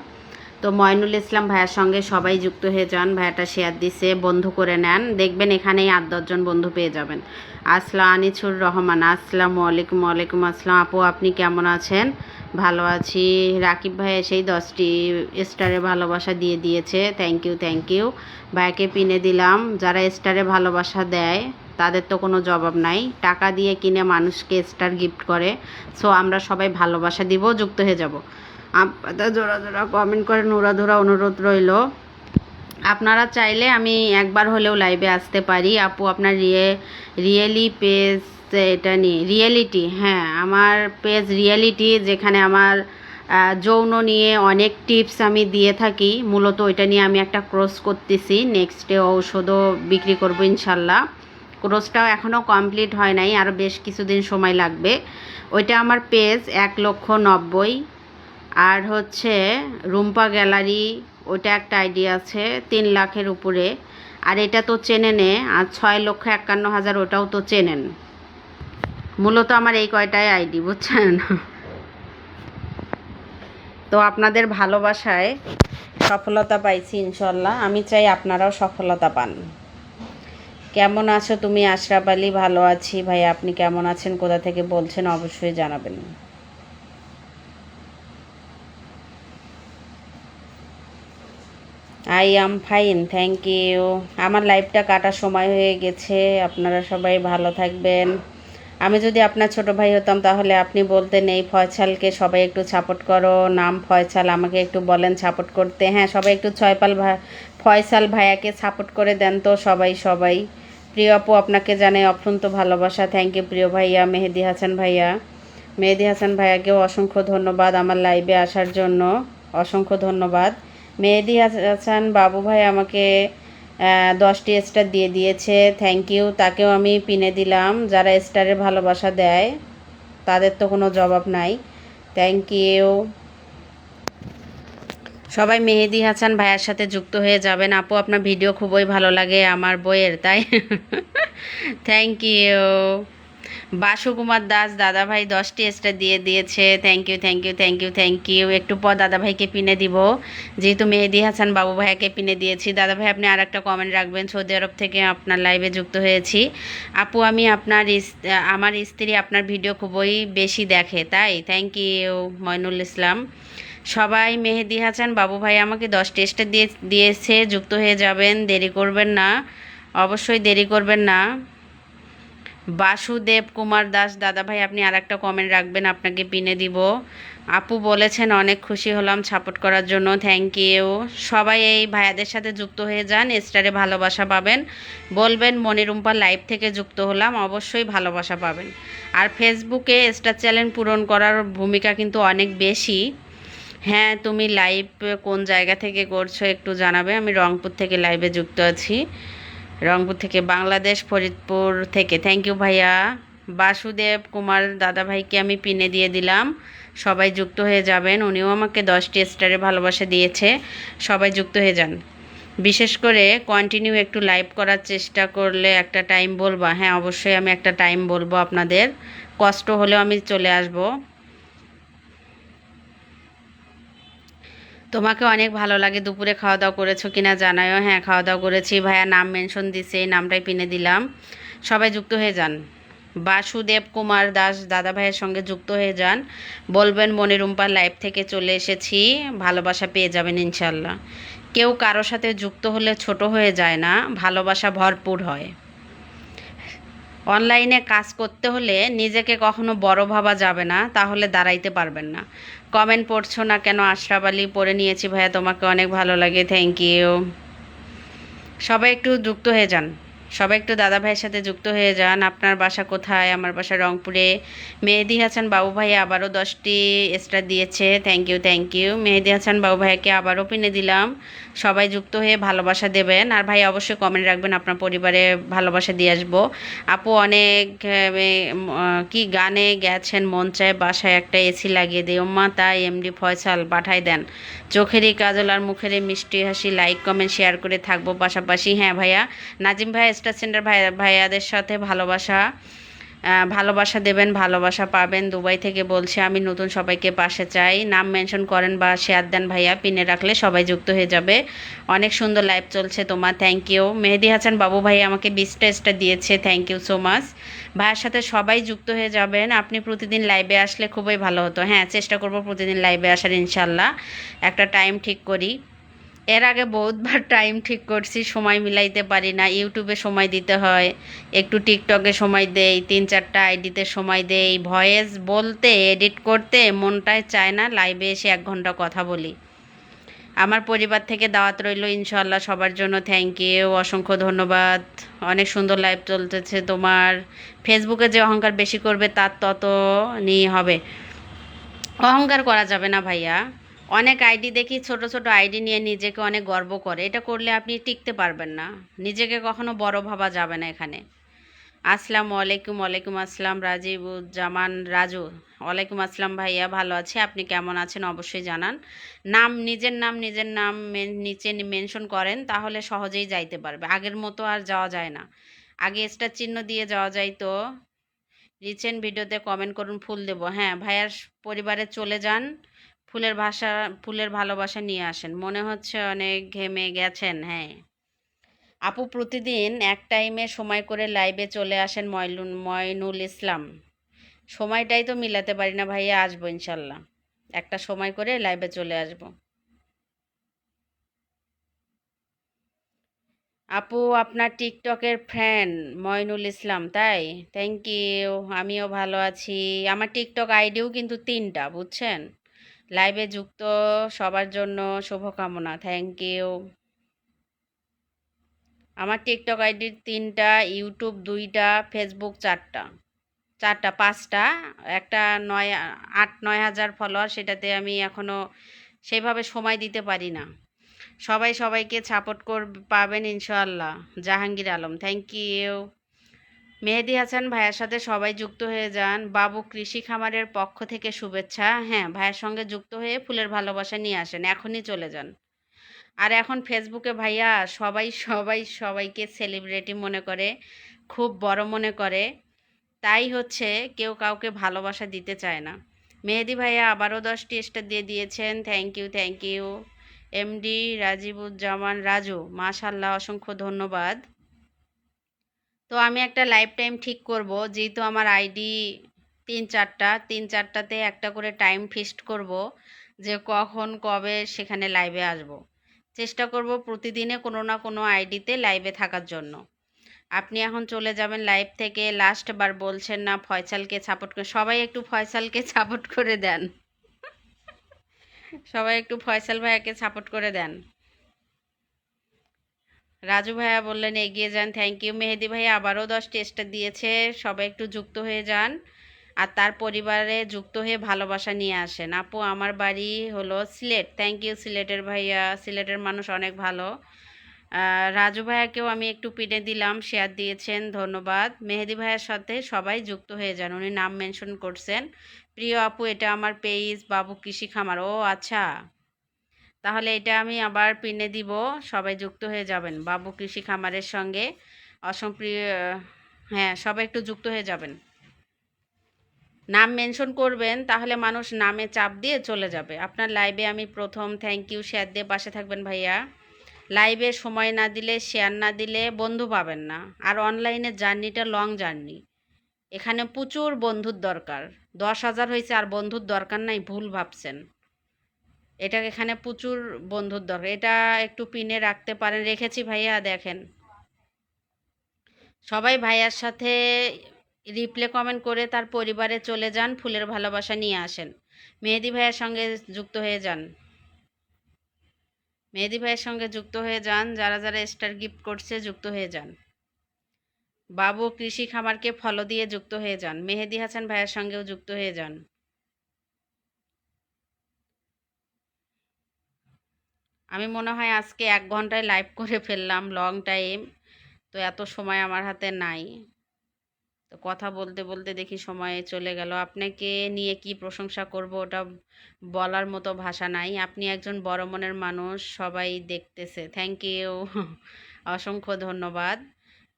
তো ময়নুল ইসলাম ভাইয়ার সঙ্গে সবাই যুক্ত হয়ে যান। ভাইয়াটা শেয়ার দিছে, বন্ধু করে নেন, দেখবেন এখানেই 8-10 জন বন্ধু পেয়ে যাবেন। আনিছুর রহমান, আসসালামু আলাইকুম। ওয়ালাইকুম আসসালাম। আপু আপনি কেমন আছেন? ভালো আছি। রাকিব ভাই সেই 10টি স্টারে ভালোবাসা দিয়ে দিয়েছে, থ্যাংক ইউ। ভাইয়াকে পিনে দিলাম। যারা স্টারে ভালোবাসা দেয় তাদের তো কোনো জবাব নাই, টাকা দিয়ে কিনে মানুষকে স্টার গিফট করে। সো আমরা সবাই ভালোবাসা দিব, যুক্ত হয়ে যাব। আপনারা জোড়া জোড়া কমেন্ট করেন, উড়াধুরা অনুরোধ রইল। আপনারা চাইলে আমি একবার হলেও লাইভে আসতে পারি। আপু আপনার রিয়েলি পেজ এটা নিয়ে রিয়েলিটি? হ্যাঁ, আমার পেজ রিয়েলিটি, যেখানে আমার যৌন নিয়ে অনেক টিপস আমি দিয়ে থাকি। মূলত ওইটা নিয়ে আমি একটা কোর্স করতেছি, নেক্সটে ঔষধও বিক্রি করবো ইনশাল্লাহ। কোর্সটাও এখনও কমপ্লিট হয় নাই, আরও বেশ কিছুদিন সময় লাগবে। ওইটা আমার পেজ 1,90,000। আর হচ্ছে রুম্পা গ্যালারি, ওইটা একটা আইডি আছে 3 লাখের উপরে। আর এটা তো চেনেন। আর 6,51,000, ওটাও তো চেনেন। মূলত আমার এই কয়টাই আইডি, বুঝছেন? তো আপনাদের ভালোবাসায় সফলতা পাইছি ইনশাল্লাহ, আমি চাই আপনারাও সফলতা পান। কেমন আছো তুমি? আশরাফ আলী, ভালো আছি ভাইয়া। আপনি কেমন আছেন? কোথা থেকে বলছেন অবশ্যই জানাবেন। I am fine, thank you. আমার লাইভটা কাটার সময় হয়ে গেছে, আপনারা সবাই ভালো থাকবেন। আমি যদি আপনার ছোট ভাই হতাম তাহলে আপনি বলতেন এই ফয়সালকে সবাই একটু সাপোর্ট করো, নাম ফয়সাল, আমাকে একটু বলেন সাপোর্ট করতে। হ্যাঁ, সবাই একটু ফয়সাল ভাইয়াকে সাপোর্ট করে দেন তো সবাই। প্রিয় আপু, আপনাকে জানাই অফুরন্ত ভালোবাসা, থ্যাংক ইউ প্রিয় ভাইয়া। মেহেদি হাসান ভাইয়াকেও অসংখ্য ধন্যবাদ আমার লাইভে আসার জন্য, অসংখ্য ধন্যবাদ। মেহেদি হাসান বাবু ভাই আমাকে 10টি স্টার দিয়ে দিয়েছে, থ্যাংক ইউ। তাকেও আমি পিনে দিলাম। যারা স্টারের ভালোবাসা দেয় তাদের তো কোনো জবাব নাই, থ্যাংক ইউ। সবাই মেহেদি হাসান ভাইয়ের সাথে যুক্ত হয়ে যাবেন। আপু আপনার ভিডিও খুবই ভালো লাগে আমার বইয়ের, তাই থ্যাংক ইউ। বাসু কুমার দাস দাদা ভাই 10টি স্টার দিয়ে দিয়েছে, thank you thank you thank you thank you. একটু পর দাদা ভাইকে পিনে দিব, যেহেতু মেহেদি হাসান বাবু ভাইকে পিনে দিয়েছি। দাদা ভাই আপনি আর একটা কমেন্ট রাখবেন, সৌদি আরব থেকে আপনার লাইভে যুক্ত হয়েছি। আপু আমি আমার স্ত্রী আপনার ভিডিও খুবই বেশি দেখে, তাই থ্যাংক ইউ ময়নুল ইসলাম। সবাই মেহেদি হাসান বাবু ভাই আমাকে 10টি স্টার দিয়েছে, যুক্ত হয়ে যাবেন, দেরি করবেন না, অবশ্যই দেরি করবেন না। বাসুদেব কুমার দাস দাদা ভাই আপনি আর একটা কমেন্ট রাখবেন, আপনাকে পিনে দিব। আপু বলেছেন অনেক খুশি হলাম সাপোর্ট করার জন্য, থ্যাংক ইউ। সবাই এই ভাইয়াদের সাথে যুক্ত হয়ে যান, স্টারে ভালোবাসা পাবেন, বলবেন মনিরুম্পা লাইভ থেকে যুক্ত হলাম, অবশ্যই ভালোবাসা পাবেন। আর ফেসবুকে স্টার চ্যানেল পূরণ করার ভূমিকা কিন্তু অনেক বেশি। হ্যাঁ তুমি লাইভ কোন জায়গা থেকে করছো একটু জানাবে। আমি রংপুর থেকে লাইভে যুক্ত আছি, রংপুর থেকে, বাংলাদেশ, ফরিদপুর থেকে, থ্যাংক ইউ ভাইয়া। বাসুদেব কুমার দাদা ভাইকে আমি পিনে দিয়ে দিলাম, সবাই যুক্ত হয়ে যাবেন। উনিও আমাকে 10টি স্টারে ভালোবাসা দিয়েছে, সবাই যুক্ত হয়ে যান। বিশেষ করে কন্টিনিউ একটু লাইভ করার চেষ্টা করলে একটা টাইম বলবা। হ্যাঁ অবশ্যই আমি একটা টাইম বলবো, আপনাদের কষ্ট হলেও আমি চলে আসব। তোমাকে অনেক ভালো লাগে, দুপুরে খাওয়া দাওয়া করেছো কিনা জানায়ও। হ্যাঁ খাওয়া দাওয়া করেছি, ভাইয়া নাম মেনশন দিছে, এই নামটাই পিনে দিলাম, সবাই যুক্ত হয়ে যান। বাসুদেব কুমার দাস দাদা ভাইয়ের সঙ্গে যুক্ত হয়ে যান, বলবেন মনিরুম্পার লাইভ থেকে চলে এসেছি, ভালোবাসা পেয়ে যাবেন ইনশাল্লাহ। কেউ কারো সাথে যুক্ত হলে ছোট হয়ে যায় না, ভালোবাসা ভরপুর হয়। অনলাইনে কাজ করতে হলে নিজেকে কখনো বড় ভাবা যাবে না, তাহলে দাঁড়াইতে পারবেন না। কমেন্ট পড়ছো না কেন? আশরাফ আলী পড়ে নিয়েছি ভাইয়া, তোমাকে অনেক ভালো লাগে, থ্যাংক ইউ। সবাই একটু যুক্ত হয়ে যান, সবাই একটু দাদা ভাইয়ের সাথে যুক্ত হয়ে যান। আপনার বাসা কোথায়? আমার বাসা রংপুরে। মেহেদি হাসান বাবু ভাই আবারও 10টি স্টার দিয়েছে, thank you thank you. Mehedi Hasan বাবু ভাইকে আবারও পিনে দিলাম, সবাই যুক্ত হয়ে ভালোবাসা দেবেন। আর ভাই অবশ্যই কমেন্ট রাখবেন, আপনার পরিবারে ভালোবাসা দিয়ে আসবো। আপু অনেক কি গানে গেছেন, মন চায় বাসায় একটা এসি লাগিয়ে দেয় ওম্মা, তাই এমডি ফয়সাল পাঠাই দেন। চোখেরই কাজল আর মুখেরই মিষ্টি হাসি, লাইক কমেন্ট শেয়ার করে থাকবো পাশাপাশি। হ্যাঁ ভাইয়া, নাজিম ভাইয়া স্টার সেন্টার ভাইয়াদের সাথে ভালোবাসা দেবেন, ভালোবাসা পাবেন। দুবাই থেকে বলছে, আমি নতুন সবাইকে পাশে চাই, নাম মেনশন করেন বা শেয়ার দেন ভাইয়া, পিনে রাখলে সবাই যুক্ত হয়ে যাবে। অনেক সুন্দর লাইভ চলছে তোমার, থ্যাংক ইউ। মেহেদি হাসান বাবু ভাই আমাকে 20টা স্টার দিয়েছে, থ্যাংক ইউ সো মাচ। ভাইয়ের সাথে সবাই যুক্ত হয়ে যাবেন। আপনি প্রতিদিন লাইভে আসলে খুবই ভালো হতো। হ্যাঁ চেষ্টা করব প্রতিদিন লাইভে আসার ইনশাল্লাহ, একটা টাইম ঠিক করি। এর আগে বহুতবার টাইম ঠিক করছি, সময় মিলাইতে পারি না। ইউটিউবে সময় দিতে হয়, একটু টিকটকে সময় দেই, 3-4টা আইডিতে সময় দেই, ভয়েস বলতে এডিট করতে মনটাই চায় না লাইভে এসে 1 ঘন্টা কথা বলি। আমার পরিবার থেকে দাওয়াত রইল ইনশাল্লাহ সবার জন্য, থ্যাংক ইউ, অসংখ্য ধন্যবাদ। অনেক সুন্দর লাইভ চলতেছে তোমার। ফেসবুকে যে অহংকার বেশি করবে তার তত নিয়ে হবে। অহংকার করা যাবে না ভাইয়া। অনেক আইডি দেখি, ছোট ছোট আইডি নিয়ে নিজেকে অনেক গর্ব করে, এটা করলে আপনি টিকতে পারবেন না, নিজেকে কখনো বড় ভাবা যাবে না এখানে। আসসালামু আলাইকুম। ওয়ালাইকুম আসসালাম রাজিবুজ্জামান রাজু, ওয়ালাইকুম আসসালাম ভাইয়া, ভালো আছি, আপনি কেমন আছেন অবশ্যই জানান। নিজের নাম নিচে মেনশন করেন, তাহলে সহজেই যাইতে পারবে, আগের মতো আর যাওয়া যায় না। আগে স্টার চিহ্ন দিয়ে যাওয়া যায় তো। রিসেন্ট ভিডিওতে কমেন্ট করুন, ফুল দেব। হ্যাঁ ভাইয়ার পরিবারে চলে যান, ফুলের ভালোবাসা নিয়ে আসেন। মনে হচ্ছে অনেক ঘেমে গেছেন। হ্যাঁ আপু প্রতিদিন এক টাইমে সময় করে লাইভে চলে আসেন, ময়নুল ইসলাম। সময়টাই তো মিলাতে পারি না ভাইয়া, আসবো ইনশাল্লাহ, একটা সময় করে লাইভে চলে আসবো। আপু আপনার টিকটকের ফ্রেন্ড ময়নুল ইসলাম, তাই থ্যাংক ইউ, আমিও ভালো আছি। আমার টিকটক আইডিও কিন্তু 3টা, বুঝছেন। লাইভে যুক্ত সবার জন্য শুভকামনা, থ্যাংক ইউ। আমার টিকটক আইডি 3টা, ইউটিউব 2টা, ফেসবুক 4টা, 5টা। একটা 8-9 হাজার ফলোয়ার, সেটাতে আমি এখনও সেইভাবে সময় দিতে পারি না। সবাই সবাইকে সাপোর্ট পাবেন ইনশাআল্লাহ। Jahangir Alam, thank you. মেহেদি হাসান ভাইয়ের সাথে সবাই যুক্ত হয়ে যান। বাবু কৃষি খামারের পক্ষ থেকে শুভেচ্ছা। হ্যাঁ, ভাইয়ের সঙ্গে যুক্ত হয়ে ফুলের ভালোবাসা নিয়ে আসেন, এখনই চলে যান। আর এখন ফেসবুকে ভাইয়া সবাই সবাই সবাইকে সেলিব্রিটি মনে করে, খুব বড় মনে করে, তাই হচ্ছে কেউ কাউকে ভালোবাসা দিতে চায় না। মেহেদি ভাইয়া আবারও 10টি স্টার দিয়ে দিয়েছেন, thank you thank you. MD Rajibuzzaman Raju, মাশাল্লাহ, অসংখ্য ধন্যবাদ। তো আমি একটা লাইফ টাইম ঠিক করব, যেহেতু আমার আইডি তিন চারটাতে একটা করে টাইম ফিক্সড করব, যে কখন কবে সেখানে লাইভে আসব। চেষ্টা করব প্রতিদিনে কোনো না কোনো আইডিতে লাইভে থাকার জন্য। আপনি এখন চলে যাবেন লাইভ থেকে, লাস্ট বার বলছেন না ফয়সালকে সাপোর্ট করে, সবাই একটু ফয়সালকে সাপোর্ট করে দেন, সবাই একটু ফয়সাল ভাইয়াকে সাপোর্ট করে দেন। রাজু ভাইয়া বললেন এগিয়ে যান, থ্যাংক ইউ। মেহেদি ভাইয়া আবারও 10টি স্টার দিয়েছে, সবাই একটু যুক্ত হয়ে যান আর তার পরিবারে যুক্ত হয়ে ভালোবাসা নিয়ে আসেন। আপু আমার বাড়ি হলো সিলেট, থ্যাংক ইউ সিলেটের ভাইয়া, সিলেটের মানুষ অনেক ভালো। রাজু ভাইয়াকেও আমি একটু পিনে দিলাম, শেয়ার দিয়েছেন, ধন্যবাদ। মেহেদি ভাইয়ার সাথে সবাই যুক্ত হয়ে যান, উনি নাম মেনশন করছেন। প্রিয় আপু এটা আমার পেজ বাবু কৃষি খামার, ও আচ্ছা, তাহলে এটা আমি আবার পিনে দিব, সবাই যুক্ত হয়ে যাবেন বাবু কৃষি খামারের সঙ্গে। অসম্প্রিয়, হ্যাঁ সবাই একটু যুক্ত হয়ে যাবেন, নাম মেনশন করবেন, তাহলে মানুষ নামে চাপ দিয়ে চলে যাবে আপনার লাইভে। আমি প্রথম, থ্যাংক ইউ, শেয়ার দিয়ে পাশে থাকবেন ভাইয়া। লাইভে সময় না দিলে, শেয়ার না দিলে বন্ধু পাবেন না। আর অনলাইনে জার্নিটা লং জার্নি, এখানে প্রচুর বন্ধুর দরকার। 10,000 হয়েছে আর বন্ধুর দরকার নাই, ভুল ভাবছেন। এটা এখানে প্রচুর বন্ধুর দরকার, এটা একটু পিনে রাখতে পারেন, রেখেছি ভাইয়া দেখেন। সবাই ভাইয়ার সাথে রিপ্লে কমেন্ট করে তার পরিবারে চলে যান, ফুলের ভালোবাসা নিয়ে আসেন। মেহেদি ভাইয়ের সঙ্গে যুক্ত হয়ে যান, মেহেদি ভাইয়ের সঙ্গে যুক্ত হয়ে যান, যারা যারা স্টার গিফট করছে যুক্ত হয়ে যান। বাবু কৃষি খামারকে ফলো দিয়ে যুক্ত হয়ে যান, মেহেদি হাসান ভাইয়ের সঙ্গেও যুক্ত হয়ে যান। আমি মনে হয় আজকে 1 ঘন্টায় লাইভ করে ফেললাম, লং টাইম, তো এত সময় আমার হাতে নাই। তো কথা বলতে বলতে দেখি সময় চলে গেল। আপনাকে নিয়ে কি প্রশংসা করব ওটা বলার মতো ভাষা নাই। আপনি একজন বড় মনের মানুষ, সবাই দেখতেছে, থ্যাংক ইউ। অসংখ্য ধন্যবাদ।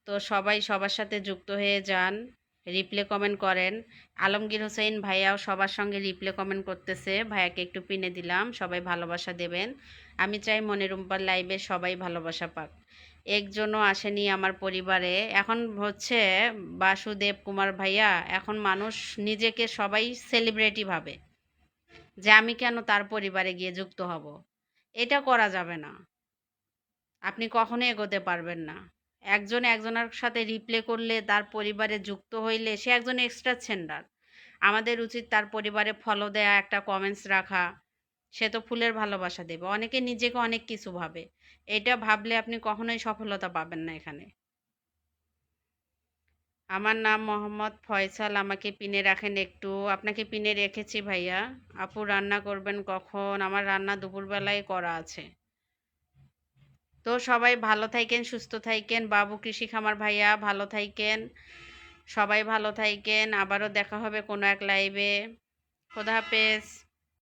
তো সবাই সবার সাথে যুক্ত হয়ে যান, রিপ্লে কমেন্ট করেন। আলমগীর হোসেন ভাইয়াও সবার সঙ্গে রিপ্লে কমেন্ট করতেছে, ভাইয়াকে একটু পিনে দিলাম, সবাই ভালোবাসা দেবেন। আমি চাই মনিরুম্পার লাইভে সবাই ভালোবাসা পাক। একজনও আসেনি আমার পরিবারে, এখন হচ্ছে বাসুদেব কুমার ভাইয়া, এখন মানুষ নিজেকে সবাই সেলিব্রিটি ভাবে, যে আমি কেন তার পরিবারে গিয়ে যুক্ত হব। এটা করা যাবে না, আপনি কখনো এগোতে পারবেন না। একজন একজনের সাথে রিপ্লে করলে, তার পরিবারে যুক্ত হইলে সে একজন এক্সট্রা সেন্ডার। আমাদের উচিত তার পরিবারে ফলো দেয়া, একটা কমেন্টস রাখা, সে তো ফুলের ভালোবাসা দেবে। অনেকে নিজেকে অনেক কিছু ভাবে, এটা ভাবলে আপনি কখনোই সফলতা পাবেন না এখানে। আমার নাম মোহাম্মদ ফয়সাল, আমাকে পিনে রাখেন একটু। আপনাকে পিনে রেখেছি ভাইয়া। আপু রান্না করবেন কখন? আমার রান্না দুপুরবেলায় করা আছে। তো সবাই ভালো থাকেন, সুস্থ থাকেন। বাবু কৃষি খামার ভাইয়া ভালো থাকেন, সবাই ভালো থাকেন। আবারও দেখা হবে কোনো এক লাইভে। খোদা হাফেজ।